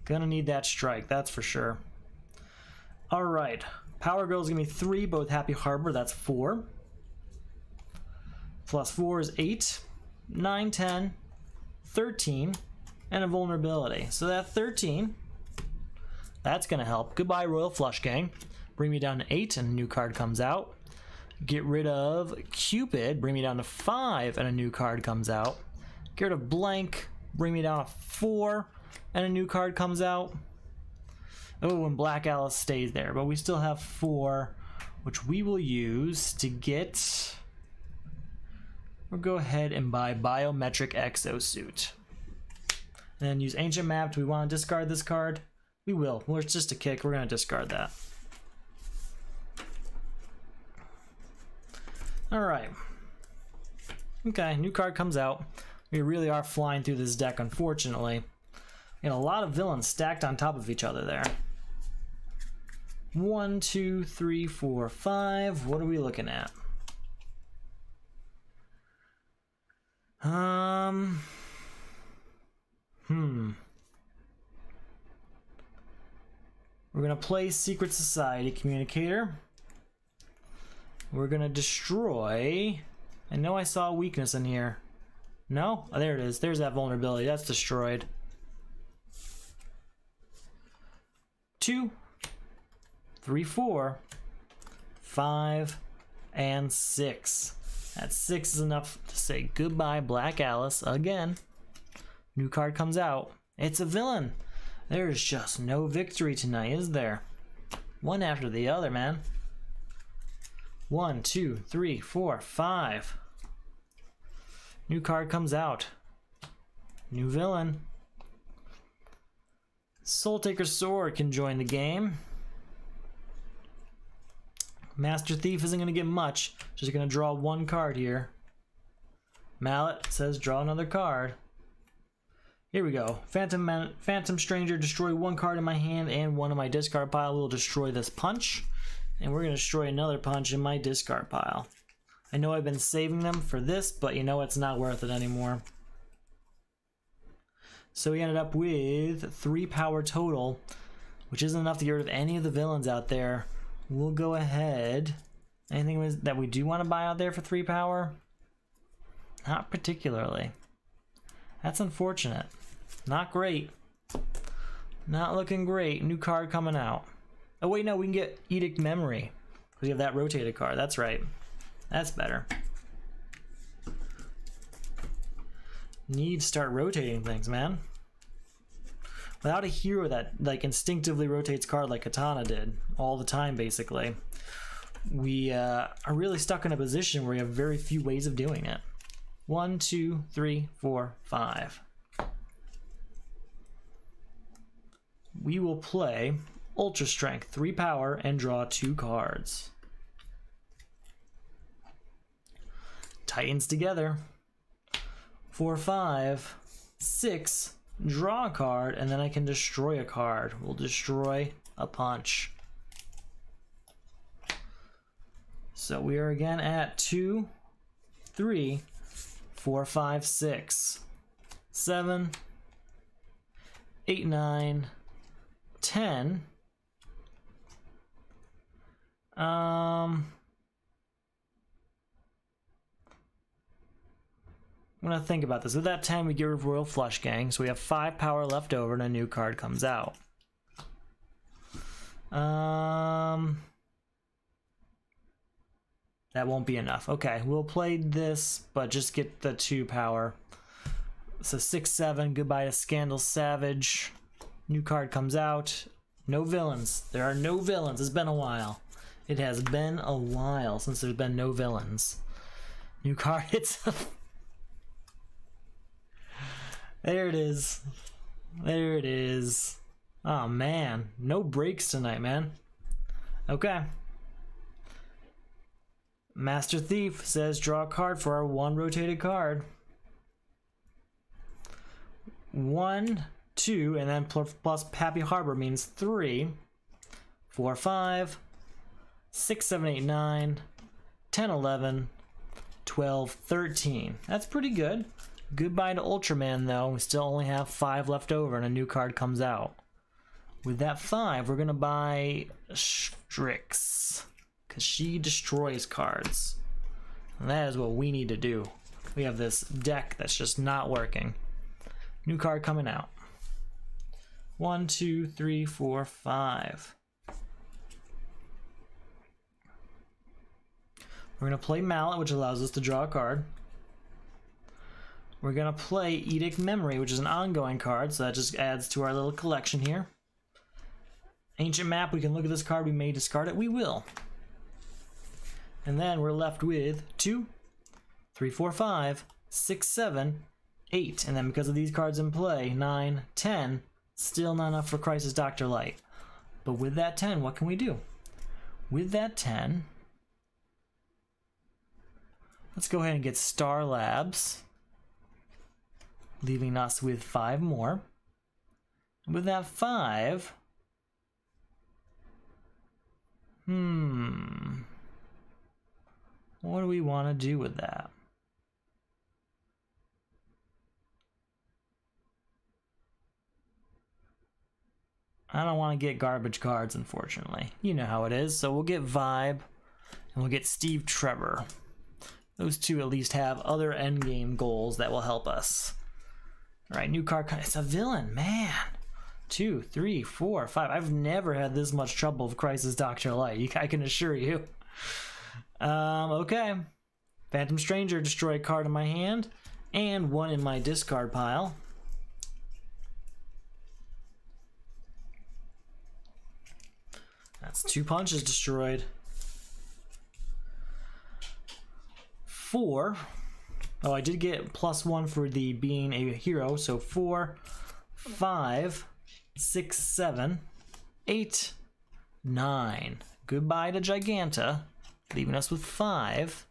Gonna need that strike, that's for sure. All right, Power Girl's gonna be 3, but with Happy Harbor, that's 4. Plus 4 is 8, 9, 10, 13, and a vulnerability. So that 13, that's gonna help. Goodbye, Royal Flush Gang. Bring me down to 8, and a new card comes out. Get rid of Cupid, bring me down to 5, and a new card comes out. Get rid of Blank, bring me down to 4, and a new card comes out. Oh, and Black Alice stays there, but we still have 4, which we will use to get... We'll go ahead and buy Biometric Exosuit. And then use Ancient Map. Do we want to discard this card? We will. Well, it's just a kick. We're going to discard that. Alright. Okay, new card comes out. We really are flying through this deck, unfortunately. And a lot of villains stacked on top of each other there. 1, 2, 3, 4, 5. What are we looking at? We're gonna play Secret Society Communicator. We're gonna destroy... I know I saw a weakness in here. No? Oh, there it is. There's that vulnerability. That's destroyed. 2, 3, 4, 5, and 6. That 6 is enough to say goodbye, Black Alice, again. New card comes out. It's a villain. There's just no victory tonight, is there? One after the other, man. 1, 2, 3, 4, 5. New card comes out. New villain. Soul Taker's Sword can join the game. Master Thief isn't going to get much. Just going to draw 1 card here. Mallet says draw another card. Here we go. Phantom Stranger, destroy one card in my hand and one in my discard pile. We'll destroy this punch. And we're going to destroy another punch in my discard pile. I know I've been saving them for this, but you know it's not worth it anymore. So we ended up with 3 power total, which isn't enough to get rid of any of the villains out there. We'll go ahead. Anything that we do want to buy out there for 3 power? Not particularly. That's unfortunate. Not great. Not looking great. New card coming out. Oh wait, no, we can get Edict Memory. We have that rotated card. That's right. That's better. Need to start rotating things, man. Without a hero that like instinctively rotates card like Katana did all the time, basically, we are really stuck in a position where we have very few ways of doing it. 1, 2, 3, 4, 5. We will play Ultra Strength, 3 power, and draw 2 cards. Titans together. 4, 5, 6. Draw a card, and then I can destroy a card. We'll destroy a punch. So we are again at 2, 3, 4, 5, 6, 7, 8, 9, 10. I'm gonna think about this. With that 10, we get rid of Royal Flush Gang, so we have 5 power left over, and a new card comes out. That won't be enough. Okay, we'll play this, but just get the 2 power. So 6, 7. Goodbye to Scandal Savage. New card comes out. No villains. There are no villains. It's been a while. It has been a while since there's been no villains. New card hits. There it is. There it is. Oh man, no breaks tonight, man. Okay. Master Thief says draw a card for our 1 rotated card. 1, 2, and then plus Happy Harbor means 3, 4, 5, 6, 7, 8, 9, 10, 11, 12, 13. That's pretty good. Goodbye to Ultraman, though. We still only have 5 left over, and a new card comes out. With that 5, we're going to buy Strix, because she destroys cards. And that is what we need to do. We have this deck that's just not working. New card coming out. 1, 2, 3, 4, 5. We're going to play Mallet, which allows us to draw a card. We're going to play Edict Memory, which is an ongoing card, so that just adds to our little collection here. Ancient Map, we can look at this card, we may discard it, we will. And then we're left with 2, 3, 4, 5, 6, 7, 8. And then because of these cards in play, 9, 10. Still not enough for Crisis Dr. Light. But with that 10, what can we do? With that 10, let's go ahead and get Star Labs, leaving us with 5 more. With that 5, what do we want to do with that? I don't want to get garbage cards, unfortunately. You know how it is. So we'll get Vibe, and we'll get Steve Trevor. Those two at least have other endgame goals that will help us. All right, new card. It's a villain, man. 2, 3, 4, 5. I've never had this much trouble with Crisis Dr. Light, I can assure you. Okay. Phantom Stranger, destroy a card in my hand, and 1 in my discard pile. That's 2 punches destroyed. 4. Oh, I did get +1 for the being a hero, so 4, 5, 6, 7, 8, 9. Goodbye to Giganta, leaving us with 5.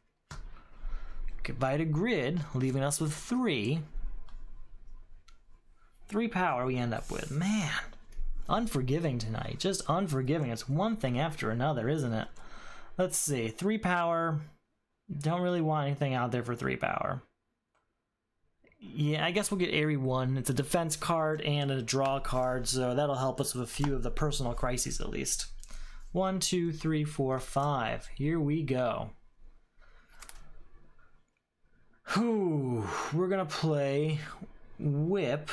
Goodbye to Grid, leaving us with 3. 3 power we end up with. Man, unforgiving tonight. Just unforgiving. It's one thing after another, isn't it? Let's see. 3 power. Don't really want anything out there for 3 power. Yeah, I guess we'll get Airy 1. It's a defense card and a draw card, so that'll help us with a few of the personal crises at least. 1, 2, 3, 4, 5. Here we go. Whew. We're gonna play Whip.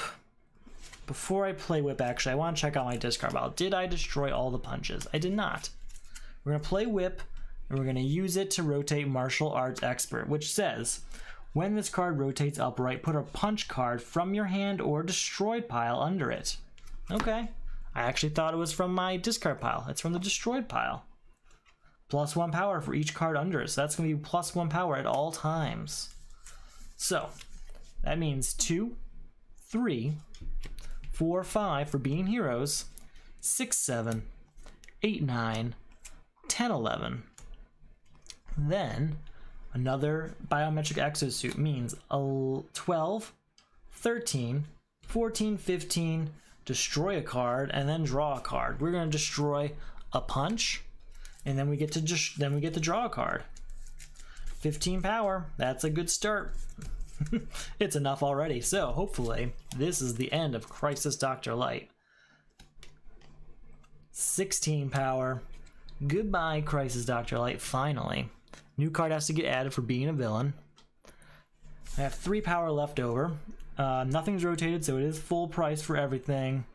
Before I play Whip, actually, I want to check out my discard pile. Did I destroy all the punches? I did not. We're gonna play Whip, and we're gonna use it to rotate Martial Arts Expert, which says, when this card rotates upright, put a punch card from your hand or destroyed pile under it. Okay. I actually thought it was from my discard pile. It's from the destroyed pile. +1 power for each card under it. So that's going to be +1 power at all times. So that means 2, 3, 4, 5 for being heroes, 6, 7, 8, 9, 10, 11. Then another biometric exosuit means 12, 13, 14, 15, destroy a card, and then draw a card. We're going to destroy a punch, and then we get to draw a card. 15 power. That's a good start. It's enough already. So hopefully this is the end of Crisis Dr. Light. 16 power. Goodbye, Crisis Dr. Light. Finally. New card has to get added for being a villain. I have 3 power left over. Nothing's rotated, so it is full price for everything.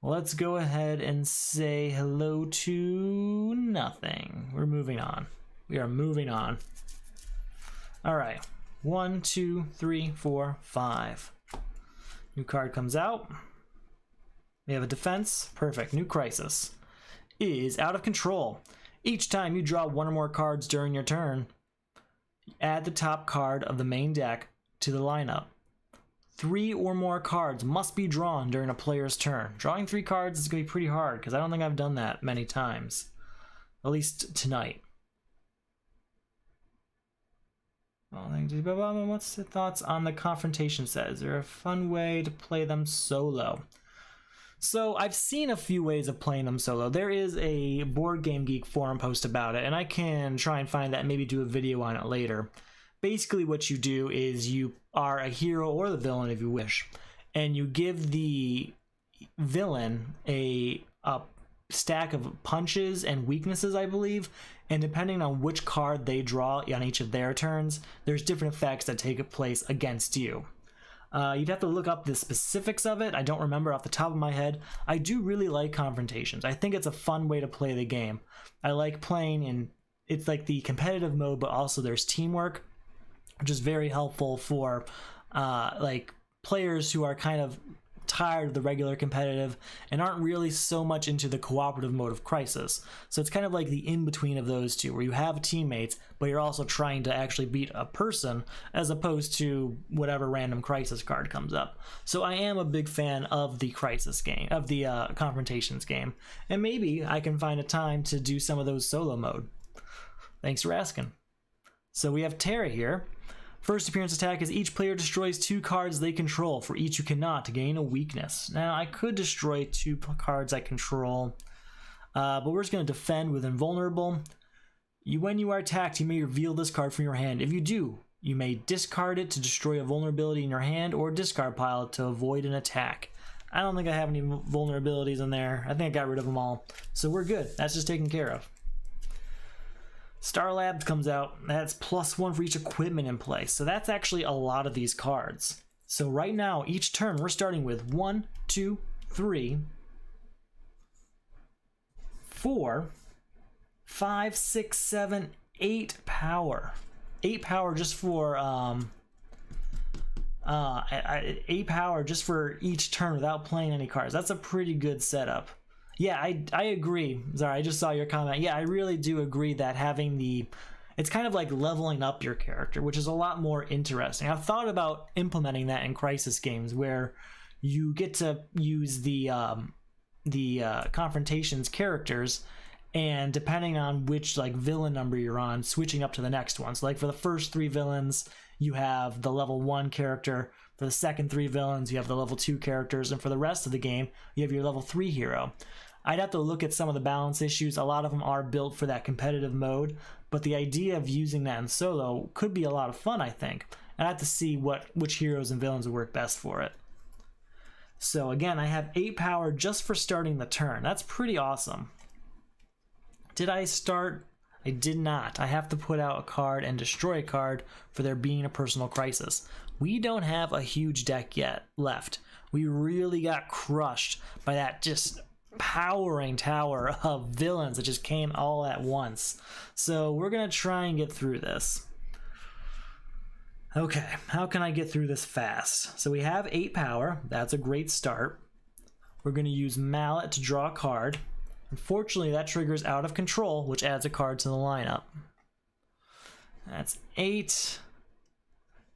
Let's go ahead and say hello to nothing. We're moving on. We are moving on. All right. 1, 2, 3, 4, 5. New card comes out. We have a defense. Perfect. New crisis is out of control. Each time you draw 1 or more cards during your turn, add the top card of the main deck to the lineup. 3 or more cards must be drawn during a player's turn. Drawing 3 cards is going to be pretty hard because I don't think I've done that many times. At least tonight. What's the thoughts on the confrontation set? Is there a fun way to play them solo? So I've seen a few ways of playing them solo. There is a Board Game Geek forum post about it, and I can try and find that and maybe do a video on it later. Basically what you do is you are a hero or the villain if you wish, and you give the villain a stack of punches and weaknesses, I believe, and depending on which card they draw on each of their turns, there's different effects that take place against you. You'd have to look up the specifics of it. I don't remember off the top of my head. I do really like confrontations. I think it's a fun way to play the game. I like playing in, it's like the competitive mode, but also there's teamwork, which is very helpful for like players who are kind of tired of the regular competitive and aren't really so much into the cooperative mode of Crisis. So it's kind of like the in-between of those two, where you have teammates, but you're also trying to actually beat a person as opposed to whatever random Crisis card comes up. So I am a big fan of the Crisis game, of the confrontations game, and maybe I can find a time to do some of those solo mode. Thanks for asking. So we have Terra here. First appearance attack is each player destroys 2 cards they control. For each you cannot to gain a weakness. Now I could destroy 2 cards I control, but we're just going to defend with invulnerable. When you are attacked, you may reveal this card from your hand. If you do, you may discard it to destroy a vulnerability in your hand or discard pile to avoid an attack. I don't think I have any vulnerabilities in there. I think I got rid of them all. So we're good. That's just taken care of. Star Labs comes out. That's +1 for each equipment in play. So that's actually a lot of these cards. So right now, each turn, we're starting with 1, 2, 3, 4, 5, 6, 7, 8 power. 8 power just for 8 power just for each turn without playing any cards. That's a pretty good setup. Yeah, I agree. Sorry, I just saw your comment. Yeah, I really do agree that having it's kind of like leveling up your character, which is a lot more interesting. I've thought about implementing that in Crisis games where you get to use the confrontations characters, and depending on which like villain number you're on, switching up to the next one. So like for the first 3 villains, you have the level 1 character, For the second 3 villains, you have the level 2 characters, and for the rest of the game, you have your level 3 hero. I'd have to look at some of the balance issues. A lot of them are built for that competitive mode, but the idea of using that in solo could be a lot of fun, I think. I'd have to see which heroes and villains would work best for it. So again, I have 8 power just for starting the turn. That's pretty awesome. Did I start? I did not. I have to put out a card and destroy a card for there being a personal crisis. We don't have a huge deck yet left. We really got crushed by that just powering tower of villains that just came all at once. So we're gonna try and get through this. Okay, how can I get through this fast? So we have 8 power. That's a great start. We're gonna use Mallet to draw a card. Unfortunately, that triggers Out of Control, which adds a card to the lineup. That's 8,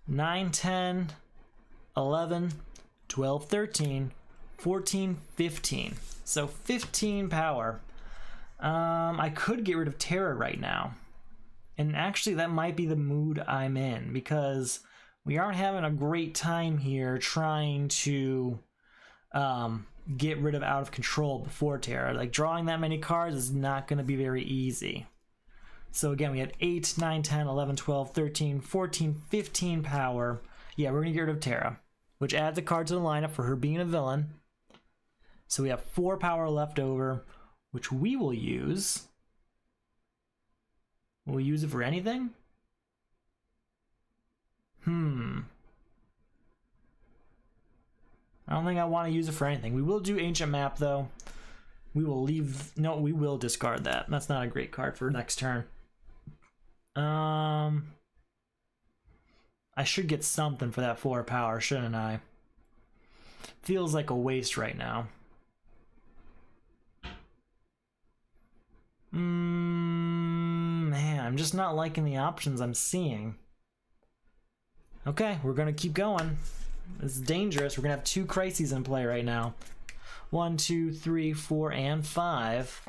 9, 10, 11, 12, 13, 14, 15. So 15 power. I could get rid of Terra right now. And actually, that might be the mood I'm in, because we aren't having a great time here trying to get rid of Out of Control before Terra. Like, drawing that many cards is not going to be very easy. So again, we had 8, 9, 10, 11, 12, 13, 14, 15 power. Yeah, we're going to get rid of Terra, which adds a card to the lineup for her being a villain. So we have 4 power left over, which we will use. Will we use it for anything? I don't think I want to use it for anything. We will do Ancient Map, though. We will leave... No, we will discard that. That's not a great card for next turn. I should get something for that 4 power, shouldn't I? Feels like a waste right now. Man, I'm just not liking the options I'm seeing. Okay, we're gonna keep going. It's dangerous. We're gonna have 2 crises in play right now. 1, 2, 3, 4, and 5.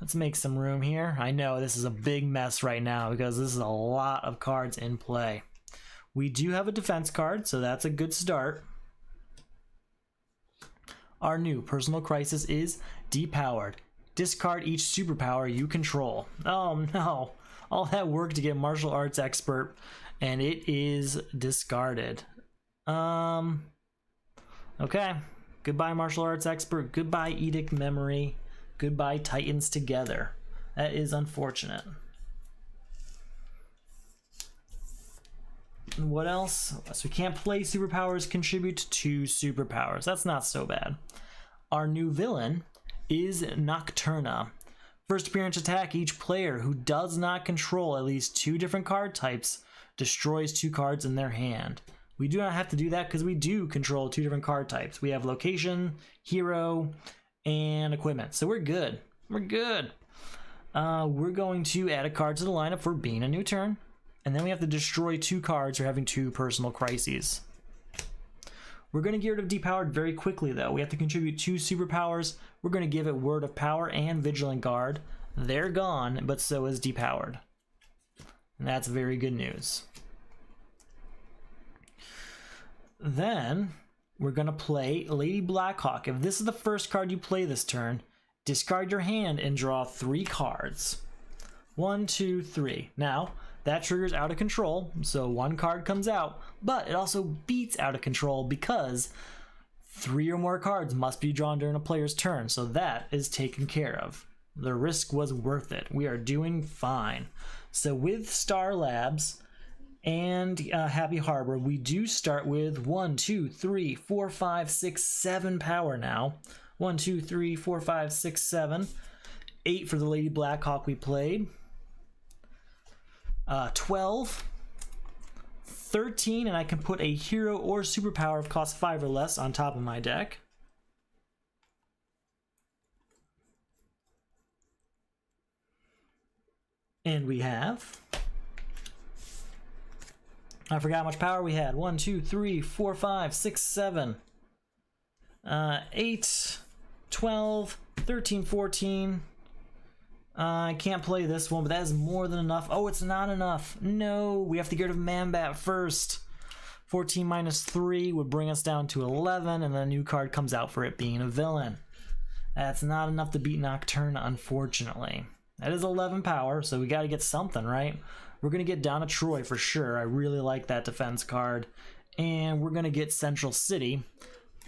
Let's make some room here. I know this is a big mess right now because this is a lot of cards in play. We do have a defense card, so that's a good start. Our new personal crisis is depowered. Discard each superpower you control. Oh no, all that work to get martial arts expert, and it is discarded. Okay, goodbye martial arts expert, goodbye edict memory, goodbye titans together. That is unfortunate. What else? So we can't play superpowers, contribute 2 superpowers. That's not so bad. Our new villain is Nocturna. First appearance attack, each player who does not control at least 2 different card types destroys 2 cards in their hand. We do not have to do that because we do control 2 different card types. We have location, hero, and equipment. So we're good. We're good. We're going to add a card to the lineup for being a new turn. And then we have to destroy 2 cards for having 2 personal crises. We're going to get rid of depowered very quickly, though. We have to contribute 2 superpowers. We're going to give it Word of Power and Vigilant Guard. They're gone, but so is depowered. And that's very good news. Then we're going to play Lady Blackhawk. If this is the first card you play this turn, discard your hand and draw 3 cards. 1, 2, 3. Now, that triggers Out of Control, so 1 card comes out, but it also beats Out of Control because 3 or more cards must be drawn during a player's turn, so that is taken care of. The risk was worth it. We are doing fine. So with Star Labs and Happy Harbor, we do start with 1, 2, 3, 4, 5, 6, 7 power now. 1, 2, 3, 4, 5, 6, 7. 8 for the Lady Blackhawk we played. 12, 13, and I can put a hero or superpower of cost 5 or less on top of my deck. And we have... I forgot how much power we had. 1, 2, 3, 4, 5, 6, 7. 8, 12, 13, 14... I can't play this one, but that is more than enough. Oh, it's not enough. No, we have to get rid of Man-Bat first. 14 minus 3 would bring us down to 11, and then a new card comes out for it being a villain. That's not enough to beat Nocturna, unfortunately. That is 11 power, so we got to get something, right? We're going to get Donna Troy for sure. I really like that defense card. And we're going to get Central City.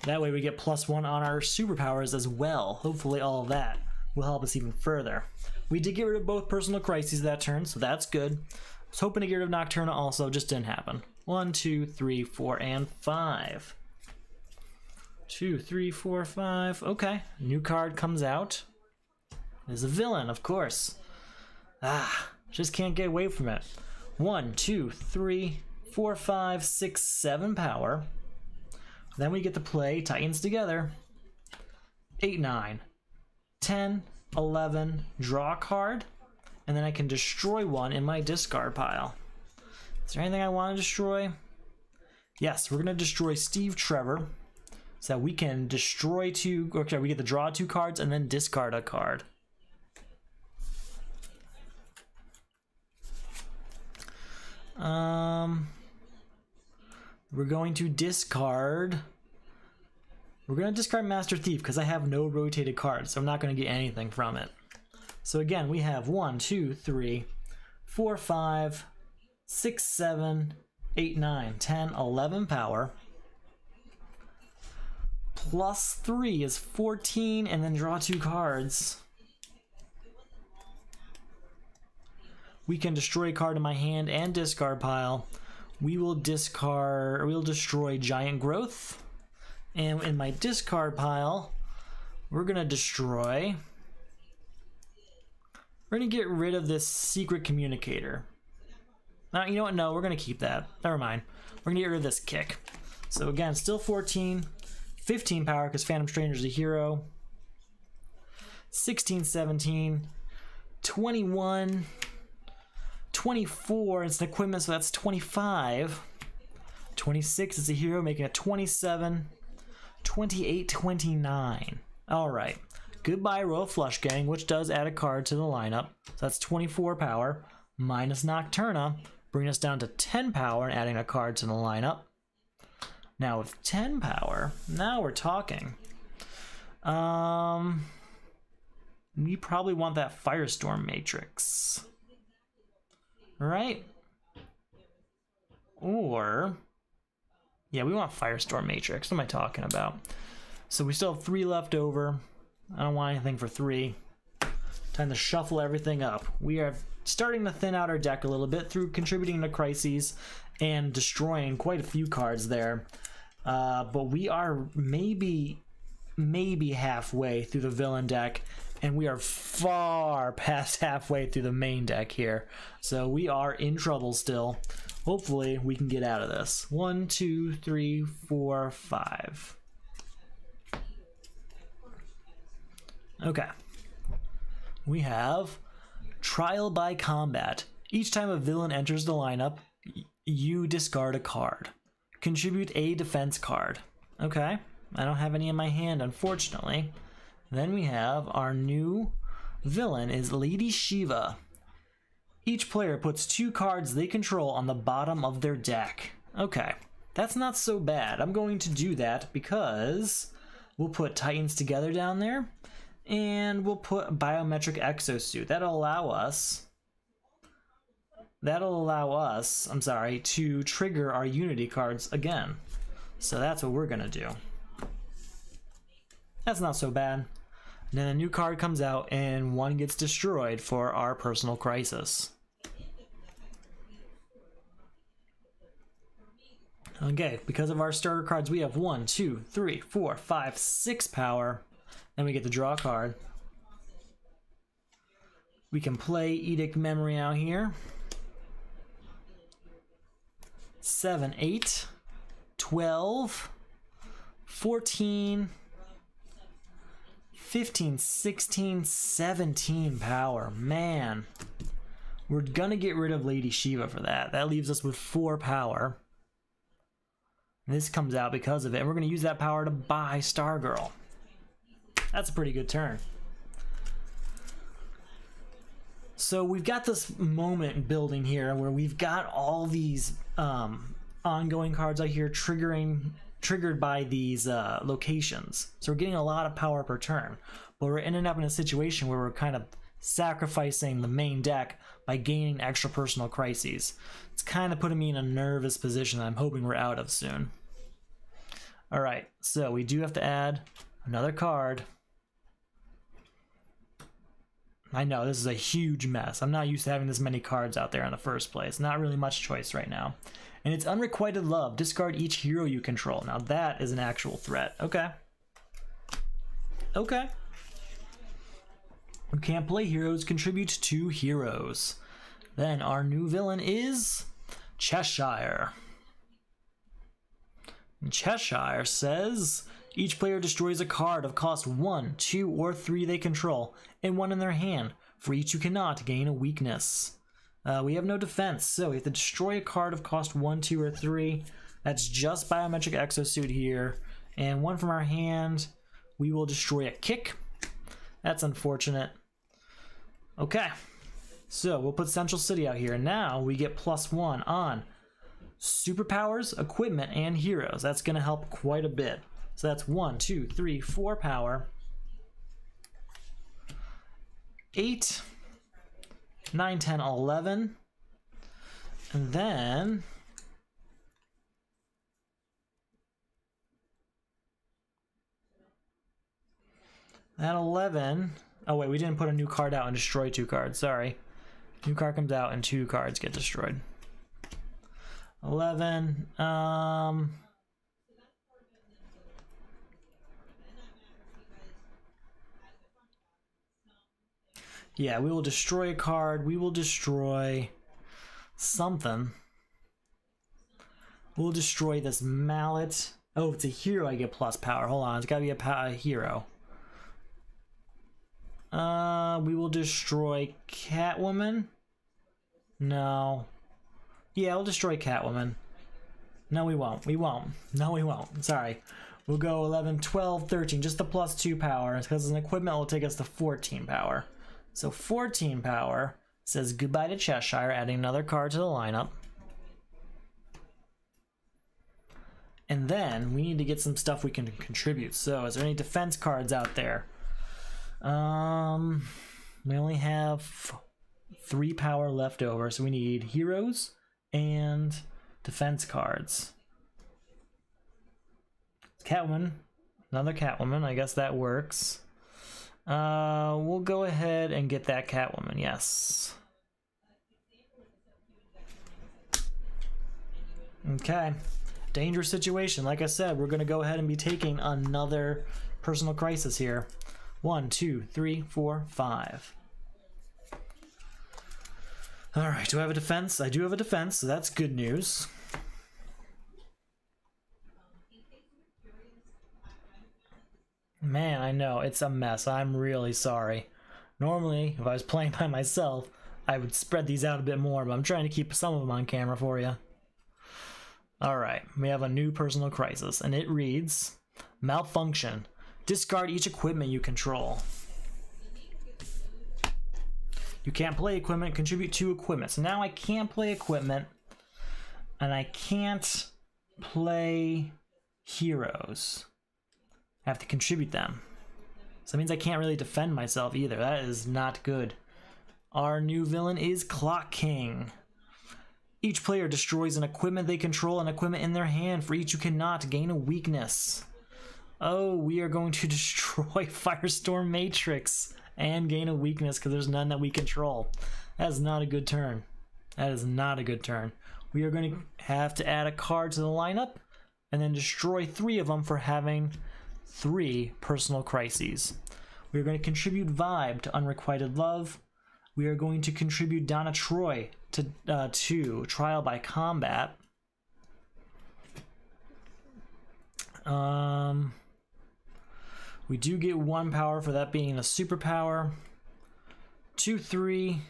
That way we get +1 on our superpowers as well. Hopefully all of that will help us even further. We did get rid of both personal crises that turn, so that's good. I was hoping to get rid of Nocturna also, just didn't happen. 1, 2, 3, 4, and 5. 2, 3, 4, 5. Okay, new card comes out. There's a villain, of course. Just can't get away from it. 1, 2, 3, 4, 5, 6, 7 power. Then we get to play Titans together. 8, 9, 10, 11, draw a card, and then I can destroy one in my discard pile. Is there anything I want to destroy? Yes, we're going to destroy Steve Trevor, so that we can destroy 2, okay, we get to draw 2 cards and then discard a card. We're going to discard Master Thief because I have no rotated cards, so I'm not going to get anything from it. So again, we have 1, 2, 3, 4, 5, 6, 7, 8, 9, 10, 11 power. +3 is 14, and then draw 2 cards. We can destroy a card in my hand and discard pile. We'll destroy Giant Growth. And in my discard pile, we're gonna get rid of this Secret Communicator. Now, you know what? No, we're gonna keep that. Never mind. We're gonna get rid of this Kick. So again, still 14, 15 power because Phantom Stranger's a hero. 16, 17, 21, 24, it's an equipment, so that's 25. 26 is a hero, making it 27. 28, 29. Alright. Goodbye, Royal Flush Gang, which does add a card to the lineup. So that's 24 power, minus Nocturna, bringing us down to 10 power and adding a card to the lineup. Now with 10 power, now we're talking. We probably want that Firestorm Matrix. Right? Or, yeah, we want Firestorm Matrix. What am I talking about? So we still have 3 left over. I don't want anything for 3. Time to shuffle everything up. We are starting to thin out our deck a little bit through contributing to crises and destroying quite a few cards there. But we are maybe halfway through the villain deck, and we are far past halfway through the main deck here. So we are in trouble still. Hopefully we can get out of this. 1, 2, 3, 4, 5. Okay. We have Trial by Combat. Each time a villain enters the lineup, you discard a card. Contribute a defense card. Okay. I don't have any in my hand, unfortunately. Then we have our new villain is Lady Shiva. Each player puts 2 cards they control on the bottom of their deck. Okay, that's not so bad. I'm going to do that because we'll put Titans Together down there, and we'll put Biometric Exosuit. That'll allow us, to trigger our Unity cards again. So that's what we're gonna do. That's not so bad. And then a new card comes out and one gets destroyed for our personal crisis. Okay, because of our starter cards, we have 1, 2, 3, 4, 5, 6 power. Then we get to draw a card. We can play Edict Memory out here. 7, 8, 12, 14, 15, 16, 17 power. Man, we're gonna get rid of Lady Shiva for that. That leaves us with 4 power. And this comes out because of it. And we're gonna use that power to buy Stargirl. That's a pretty good turn. So we've got this moment building here where we've got all these ongoing cards out here triggered by these locations. So we're getting a lot of power per turn, but we're ending up in a situation where we're kind of sacrificing the main deck by gaining extra personal crises. It's kind of putting me in a nervous position that I'm hoping we're out of soon. Alright, so we do have to add another card. I know, this is a huge mess. I'm not used to having this many cards out there in the first place. Not really much choice right now. And it's Unrequited Love. Discard each hero you control. Now that is an actual threat. Okay. Okay. You can't play heroes, contribute 2 heroes. Then our new villain is Cheshire. And Cheshire says, each player destroys a card of cost 1, 2, or 3 they control, and 1 in their hand. For each you cannot gain a weakness. We have no defense, so we have to destroy a card of cost 1, 2, or 3. That's just Biometric Exosuit here. And 1 from our hand, we will destroy a kick. That's unfortunate. Okay, so we'll put Central City out here. Now we get +1 on superpowers, equipment, and heroes. That's going to help quite a bit. So that's 1, 2, 3, 4 power. 8, 9, 10, 11. And then at 11, oh wait, we didn't put a new card out and destroy 2 cards, sorry. New card comes out and 2 cards get destroyed. 11, yeah, we will destroy a card, we will destroy something. We'll destroy this mallet. Oh, it's a hero, I get plus power, hold on, it's gotta be a hero. We will destroy Catwoman. No. Yeah, we'll destroy Catwoman. No, we won't. We won't. No, we won't. Sorry. We'll go 11, 12, 13. Just the +2 power. Because an equipment will take us to 14 power. So 14 power says goodbye to Cheshire, adding another card to the lineup. And then we need to get some stuff we can contribute. So is there any defense cards out there? We only have 3 power left over, so we need heroes and defense cards. Catwoman, another Catwoman, I guess that works. We'll go ahead and get that Catwoman, yes. Okay, dangerous situation. Like I said, we're gonna go ahead and be taking another personal crisis here. 1, 2, 3, 4, 5. Alright, do I have a defense? I do have a defense, so that's good news. Man, I know, it's a mess. I'm really sorry. Normally, if I was playing by myself, I would spread these out a bit more, but I'm trying to keep some of them on camera for you. Alright, we have a new personal crisis, and it reads, Malfunction. Discard each equipment you control. You can't play equipment, contribute 2 equipment. So now I can't play equipment, and I can't play heroes. I have to contribute them. So that means I can't really defend myself either. That is not good. Our new villain is Clock King. Each player destroys an equipment they control, an equipment in their hand. For each you cannot gain a weakness. Oh, we are going to destroy Firestorm Matrix and gain a weakness because there's none that we control. That is not a good turn. That is not a good turn. We are going to have to add a card to the lineup and then destroy 3 of them for having 3 personal crises. We are going to contribute Vibe to Unrequited Love. We are going to contribute Donna Troy to Trial by Combat. We do get 1 power for that being a superpower. 2, 3,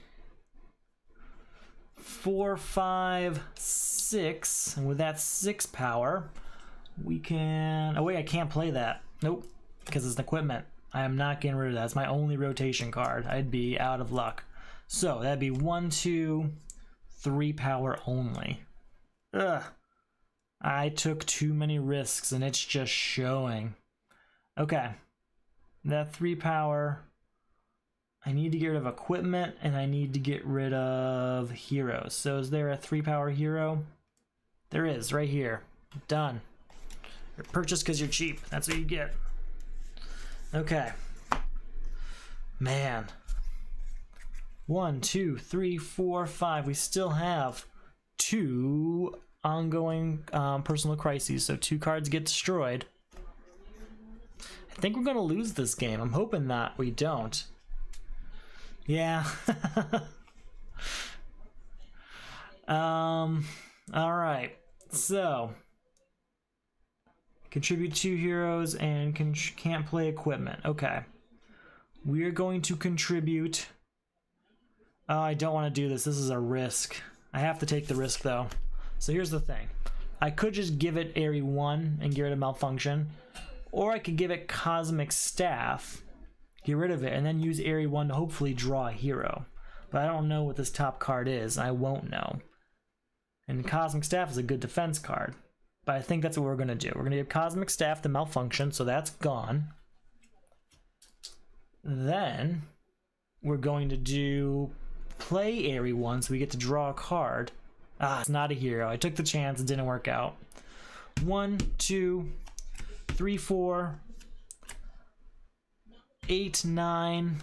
4, 5, 6, and with that 6 power, we can. Oh wait, I can't play that. Nope, because it's an equipment. I am not getting rid of that. It's my only rotation card. I'd be out of luck. So that'd be 1, 2, 3 power only. Ugh. I took too many risks and it's just showing. Okay. That 3 power. I need to get rid of equipment and I need to get rid of heroes. So is there a 3 power hero? There is, right here. Done. You're purchased because you're cheap. That's what you get. Okay. Man. 1, 2, 3, 4, 5. We still have 2 ongoing personal crises. So 2 cards get destroyed. I think we're going to lose this game. I'm hoping that we don't. Yeah. All right. So contribute 2 heroes and can't play equipment. Okay. We're going to contribute. Oh, I don't want to do this. This is a risk. I have to take the risk though. So here's the thing. I could just give it Airy 1 and get rid of Malfunction. Or I could give it Cosmic Staff, get rid of it, and then use Airy 1 to hopefully draw a hero. But I don't know what this top card is. I won't know. And Cosmic Staff is a good defense card. But I think that's what we're going to do. We're going to give Cosmic Staff to Malfunction, so that's gone. Then we're going to do play Airy 1 so we get to draw a card. Ah, it's not a hero. I took the chance, it didn't work out. 1, 2, 3, 4, 8, 9,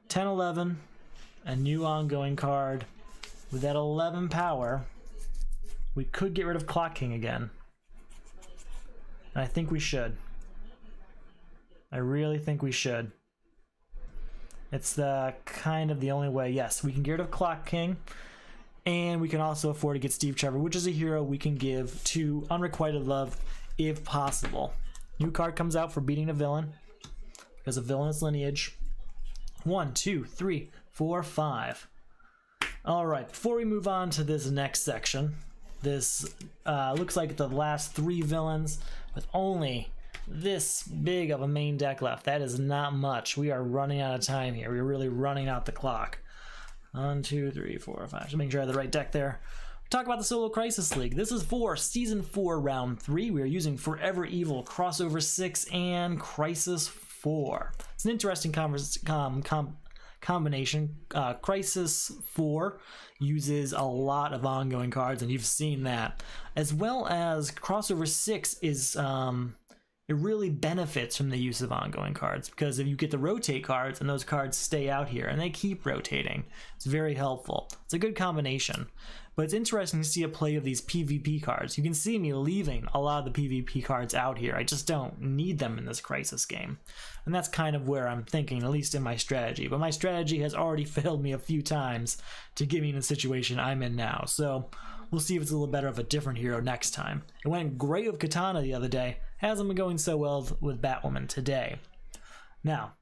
10, 11. A new ongoing card. With that 11 power, we could get rid of Clock King again. And I think we should. I really think we should. It's the kind of the only way. Yes, we can get rid of Clock King. And we can also afford to get Steve Trevor, which is a hero we can give to Unrequited Love if possible. New card comes out for beating a villain because of villainous lineage. 1, 2, 3, 4, 5. Alright, before we move on to this next section, this looks like the last 3 villains with only this big of a main deck left. That is not much. We are running out of time here. We're really running out the clock. 1, 2, 3, 4, 5. Just making sure I have the right deck there. Talk about the Solo Crisis League. This is for Season 4, Round 3. We are using Forever Evil, Crossover 6, and Crisis 4. It's an interesting combination. Crisis 4 uses a lot of ongoing cards, and you've seen that. As well as Crossover 6 is... it really benefits from the use of ongoing cards because if you get to rotate cards and those cards stay out here and they keep rotating, it's very helpful. It's a good combination. But it's interesting to see a play of these PvP cards. You can see me leaving a lot of the PvP cards out here. I just don't need them in this Crisis game. And that's kind of where I'm thinking, at least in my strategy. But my strategy has already failed me a few times to get me in the situation I'm in now. So we'll see if it's a little better of a different hero next time. It went great with Katana the other day. Hasn't been going so well with Batwoman today. Now,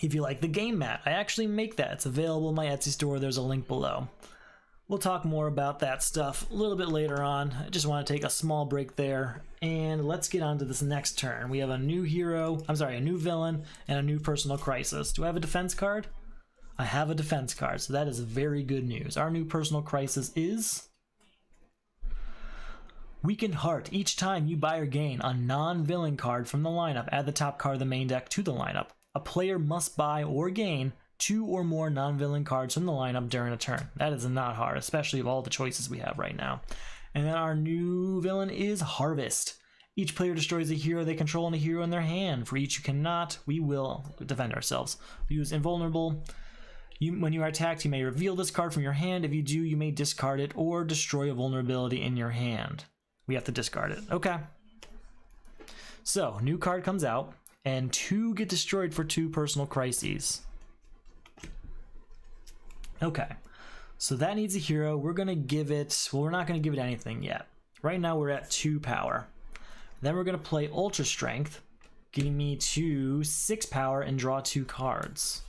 if you like the game mat, I actually make that. It's available in my Etsy store. There's a link below. We'll talk more about that stuff a little bit later on. I just want to take a small break there, and let's get on to this next turn. We have a new hero, a new villain, and a new personal crisis. Do I have a defense card? I have a defense card, so that is very good news. Our new personal crisis is... Weakened Heart. Each time you buy or gain a non-villain card from the lineup, add the top card of the main deck to the lineup. A player must buy or gain 2 or more non-villain cards from the lineup during a turn. That is not hard, especially of all the choices we have right now. And then our new villain is Harvest. Each player destroys a hero they control and a hero in their hand. For each you cannot, we will defend ourselves. We use Invulnerable. When you are attacked, you may reveal this card from your hand. If you do, you may discard it or destroy a vulnerability in your hand. We have to discard it. Okay. So, new card comes out, and 2 get destroyed for 2 personal crises. Okay. So that needs a hero. We're going to give it... Well, we're not going to give it anything yet. Right now, we're at 2 power. Then we're going to play Ultra Strength, getting me to 6 power and draw 2 cards.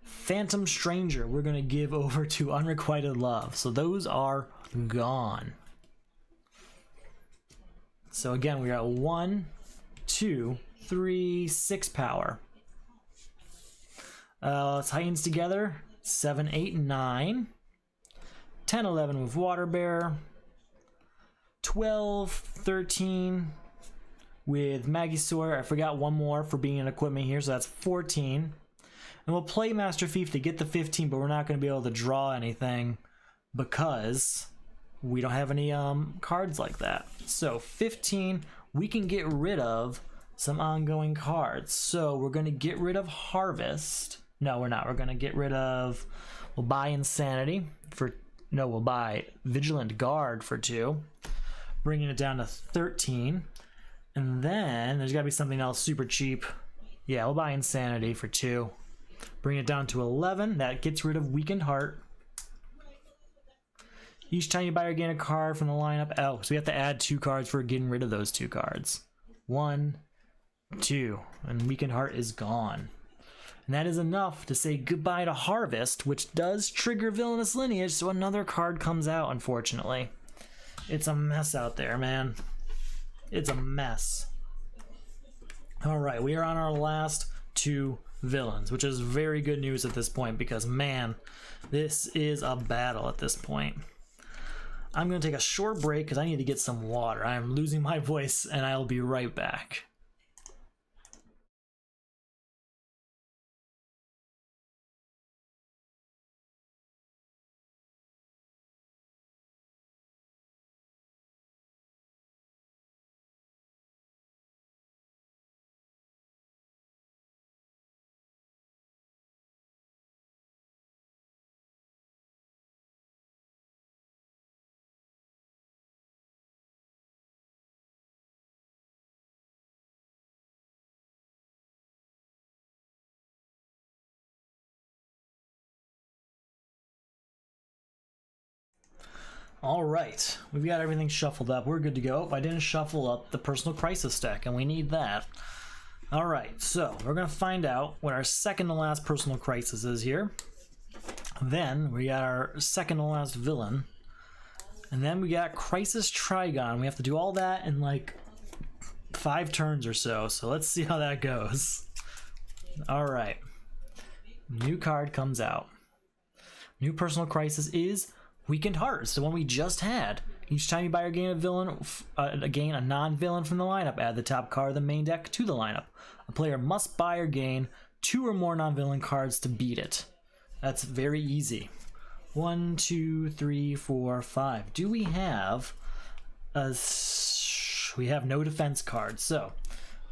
Phantom Stranger, we're going to give over to Unrequited Love. So those are gone. So again, we're at 1, 2, 3, 6 power. Titans together, 7, 8, 9. 10, 11 with Water Bear, 12, 13 with Magisaur. I forgot one more for being an equipment here, so that's 14. And we'll play Master Thief to get the 15, but we're not going to be able to draw anything because we don't have any cards like that. So 15, we can get rid of some ongoing cards. So we're going to get rid of Harvest. No, we're not. We're going to get rid of, we'll buy Insanity for, no, we'll buy Vigilant Guard for 2, bringing it down to 13. And then there's got to be something else super cheap. Yeah, we'll buy Insanity for 2. Bring it down to 11. That gets rid of Weakened Heart. Each time you buy or gain a card from the lineup. Oh, so we have to add 2 cards for getting rid of those 2 cards. 1, 2. And Weakened Heart is gone. And that is enough to say goodbye to Harvest, which does trigger Villainous Lineage, so another card comes out, unfortunately. It's a mess out there, man. It's a mess. Alright, we are on our last 2 villains, which is very good news at this point because, man, this is a battle at this point. I'm going to take a short break because I need to get some water. I am losing my voice, and I'll be right back. Alright, we've got everything shuffled up. We're good to go. I didn't shuffle up the Personal Crisis deck, and we need that. Alright, so we're going to find out what our second to last Personal Crisis is here. Then we got our second to last villain. And then we got Crisis Trigon. We have to do all that in like 5 turns or so. So let's see how that goes. Alright. New card comes out. New Personal Crisis is Weakened Heart, the one we just had. Each time you buy or gain a villain, gain a non-villain from the lineup, add the top card of the main deck to the lineup. A player must buy or gain 2 or more non-villain cards to beat it. That's very easy. 1, 2, 3, 4, 5. Do we have a... We have no defense cards, so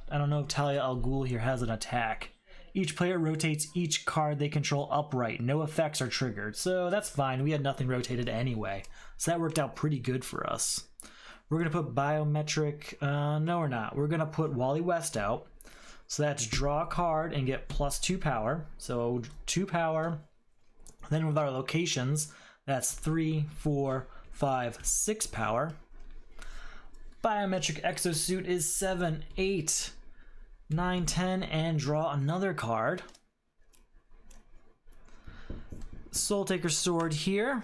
I don't know if Talia al Ghul here has an attack. Each player rotates each card they control upright. No effects are triggered, so that's fine. We had nothing rotated anyway, so that worked out pretty good for us. We're going to put Biometric... no, we're not. We're going to put Wally West out. So that's draw a card and get +2 power. So 2 power. Then with our locations, that's 3, 4, 5, 6 power. Biometric Exosuit is 7, 8, 9, 10, and draw another card. Soul Taker Sword here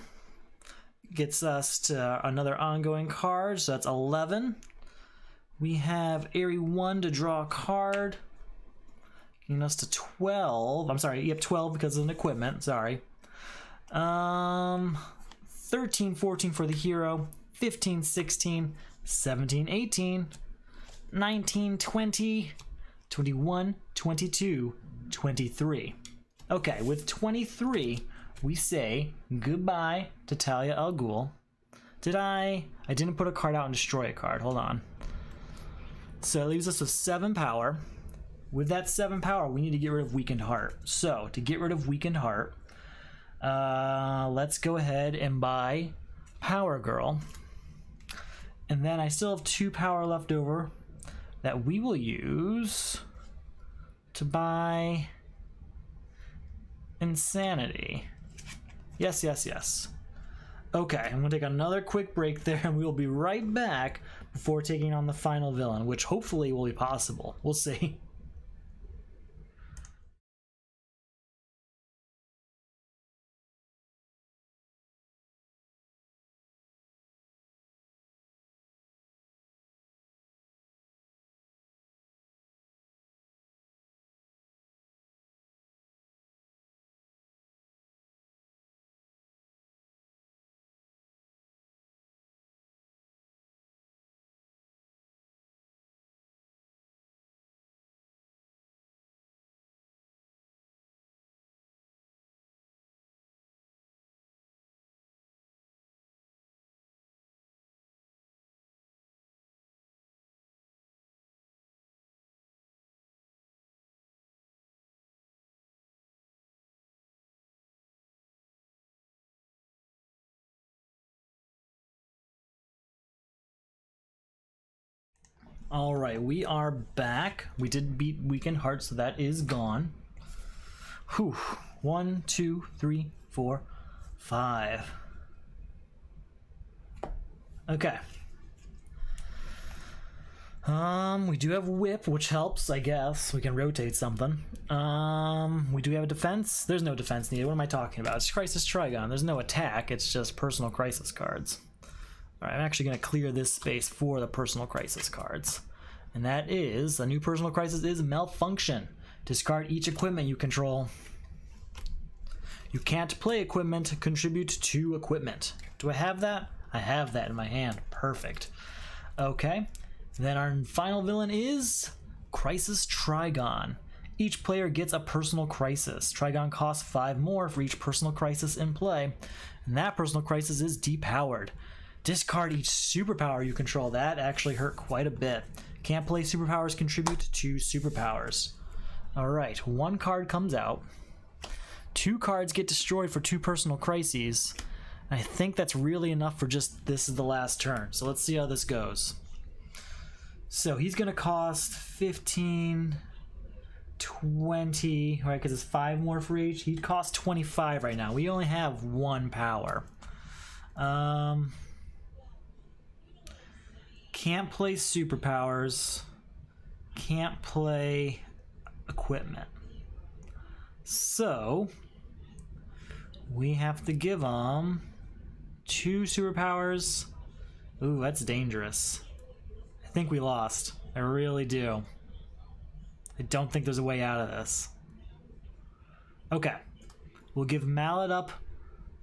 gets us to another ongoing card, so that's 11. We have Airy 1 to draw a card, getting us to 12. I'm sorry, yep, 12 because of an equipment, sorry. 13, 14 for the hero, 15, 16, 17, 18, 19, 20, 21, 22, 23. Okay, with 23, we say goodbye to Talia al Ghul. I didn't put a card out and destroy a card. Hold on. So it leaves us with 7 power. With that 7 power, we need to get rid of Weakened Heart. So to get rid of Weakened Heart, let's go ahead and buy Power Girl. And then I still have 2 power left over that we will use to buy Insanity. Yes, yes, yes. Okay, I'm going to take another quick break there, and we will be right back before taking on the final villain, which hopefully will be possible. We'll see. All right, we are back. We did beat Weekend Heart, so that is gone. Whew. 1, 2, 3, 4, 5. Okay. We do have whip, which helps, I guess. We can rotate something. We do have a defense. There's no defense needed. What am I talking about? It's Crisis Trigon. There's no attack. It's just personal crisis cards. All right, I'm actually going to clear this space for the personal crisis cards. And that is, a new personal crisis is Malfunction. Discard each equipment you control. You can't play equipment, contribute to equipment. Do I have that? I have that in my hand. Perfect. Okay. Then our final villain is Crisis Trigon. Each player gets a personal crisis. Trigon costs 5 more for each personal crisis in play. And that personal crisis is depowered. Discard each superpower you control. That actually hurt quite a bit. Can't play superpowers, contribute to superpowers. Alright, 1 card comes out. 2 cards get destroyed for 2 personal crises. I think that's really enough for just this is the last turn. So let's see how this goes. So he's going to cost 15, 20, right, because it's 5 more for each. He'd cost 25 right now. We only have 1 power. Can't play superpowers. Can't play equipment. So we have to give him 2 superpowers. Ooh, that's dangerous. I think we lost. I really do. I don't think there's a way out of this. Okay. We'll give Mallet up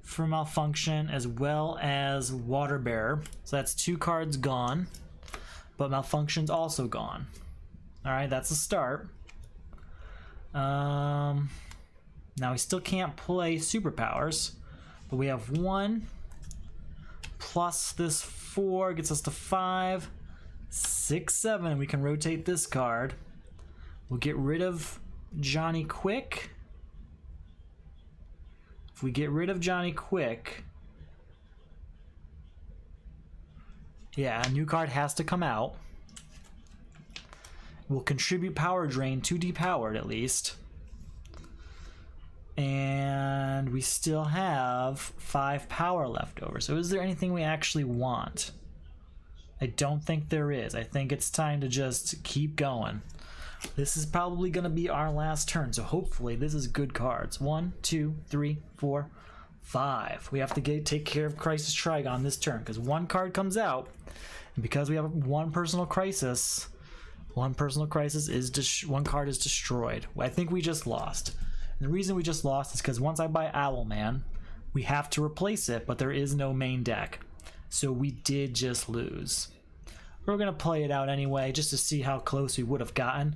for Malfunction as well as Water Bearer. So that's 2 cards gone. But Malfunction's also gone. Alright, that's a start. Now we still can't play superpowers. But we have 1 plus this 4 gets us to 5. 6, 7. We can rotate this card. We'll get rid of Johnny Quick. If we get rid of Johnny Quick, yeah, a new card has to come out. We'll contribute Power Drain to depowered at least. And we still have 5 power left over. So is there anything we actually want? I don't think there is. I think it's time to just keep going. This is probably going to be our last turn, so hopefully this is good cards. 1, 2, 3, 4, 5. We have to take care of Crisis Trigon this turn, because 1 card comes out, and because we have 1 personal crisis, 1 card is destroyed. I think we just lost. And the reason we just lost is because once I buy Owlman, we have to replace it, but there is no main deck. So we did just lose. We're going to play it out anyway, just to see how close we would have gotten.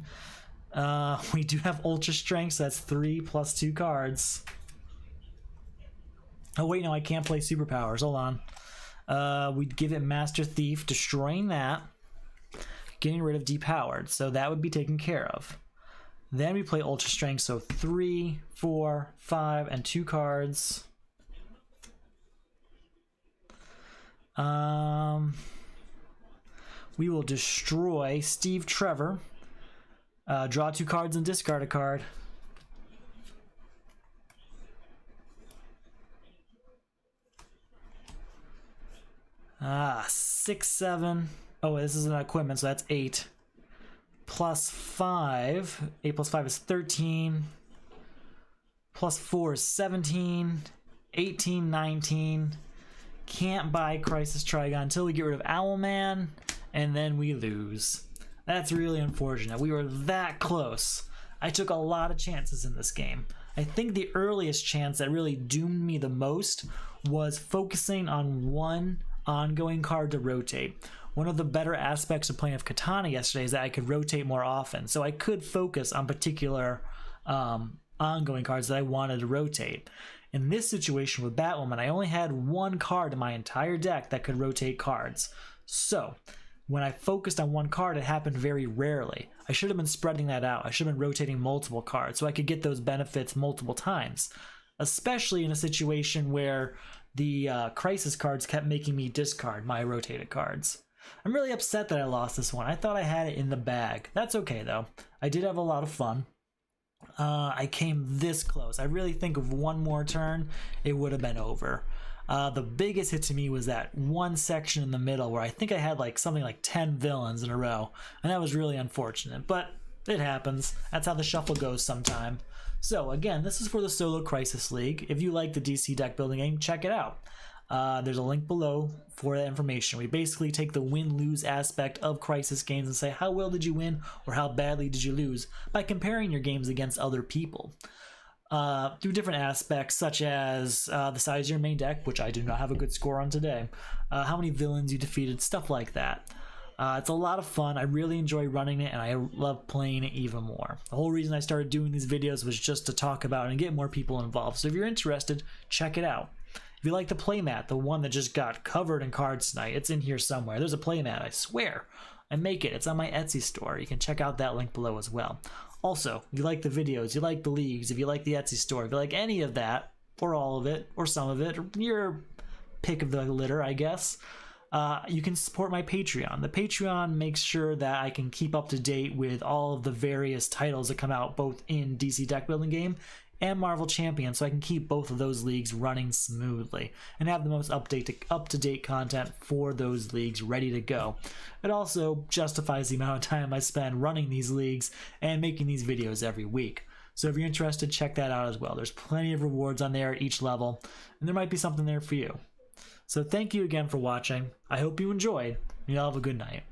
We do have Ultra Strength, so that's 3 plus 2 cards. Oh wait, no, I can't play superpowers. Hold on. We'd give it Master Thief, destroying that. Getting rid of Depowered, so that would be taken care of. Then we play Ultra Strength, so 3, 4, 5, and 2 cards. We will destroy Steve Trevor. Draw 2 cards and discard a card. Ah, 6, 7. Oh, this is an equipment, so that's 8. Plus 5. 8 plus 5 is 13. Plus 4 is 17. 18, 19. Can't buy Crisis Trigon until we get rid of Owlman, and then we lose. That's really unfortunate. We were that close. I took a lot of chances in this game. I think the earliest chance that really doomed me the most was focusing on 1 ongoing card to rotate. One of the better aspects of playing with Katana yesterday is that I could rotate more often, so I could focus on particular ongoing cards that I wanted to rotate. In this situation with Batwoman, I only had 1 card in my entire deck that could rotate cards. So, when I focused on 1 card, it happened very rarely. I should have been spreading that out. I should have been rotating multiple cards so I could get those benefits multiple times. Especially in a situation where the crisis cards kept making me discard my rotated cards. I'm really upset that I lost this one. I thought I had it in the bag. That's okay though. I did have a lot of fun. I came this close. I really think of one more turn, it would have been over. The biggest hit to me was that one section in the middle where I think I had like something like 10 villains in a row, and that was really unfortunate, but it happens. That's how the shuffle goes sometime. So again, this is for the Solo Crisis League. If you like the DC deck building game, check it out. There's a link below for that information. We basically take the win-lose aspect of Crisis games and say how well did you win or how badly did you lose by comparing your games against other people. Through different aspects such as the size of your main deck, which I do not have a good score on today, how many villains you defeated, stuff like that. It's a lot of fun. I really enjoy running it, and I love playing it even more. The whole reason I started doing these videos was just to talk about it and get more people involved. So if you're interested, check it out. If you like the playmat, the one that just got covered in cards tonight, it's in here somewhere. There's a playmat, I swear. I make it. It's on my Etsy store. You can check out that link below as well. Also, if you like the videos, you like the leagues, if you like the Etsy store, if you like any of that, or all of it, or some of it, or your pick of the litter, I guess, you can support my Patreon. The Patreon makes sure that I can keep up to date with all of the various titles that come out both in DC Deck Building Game and Marvel Champions, so I can keep both of those leagues running smoothly and have the most up-to-date content for those leagues ready to go. It also justifies the amount of time I spend running these leagues and making these videos every week. So if you're interested, check that out as well. There's plenty of rewards on there at each level, and there might be something there for you. So thank you again for watching. I hope you enjoyed, and you all have a good night.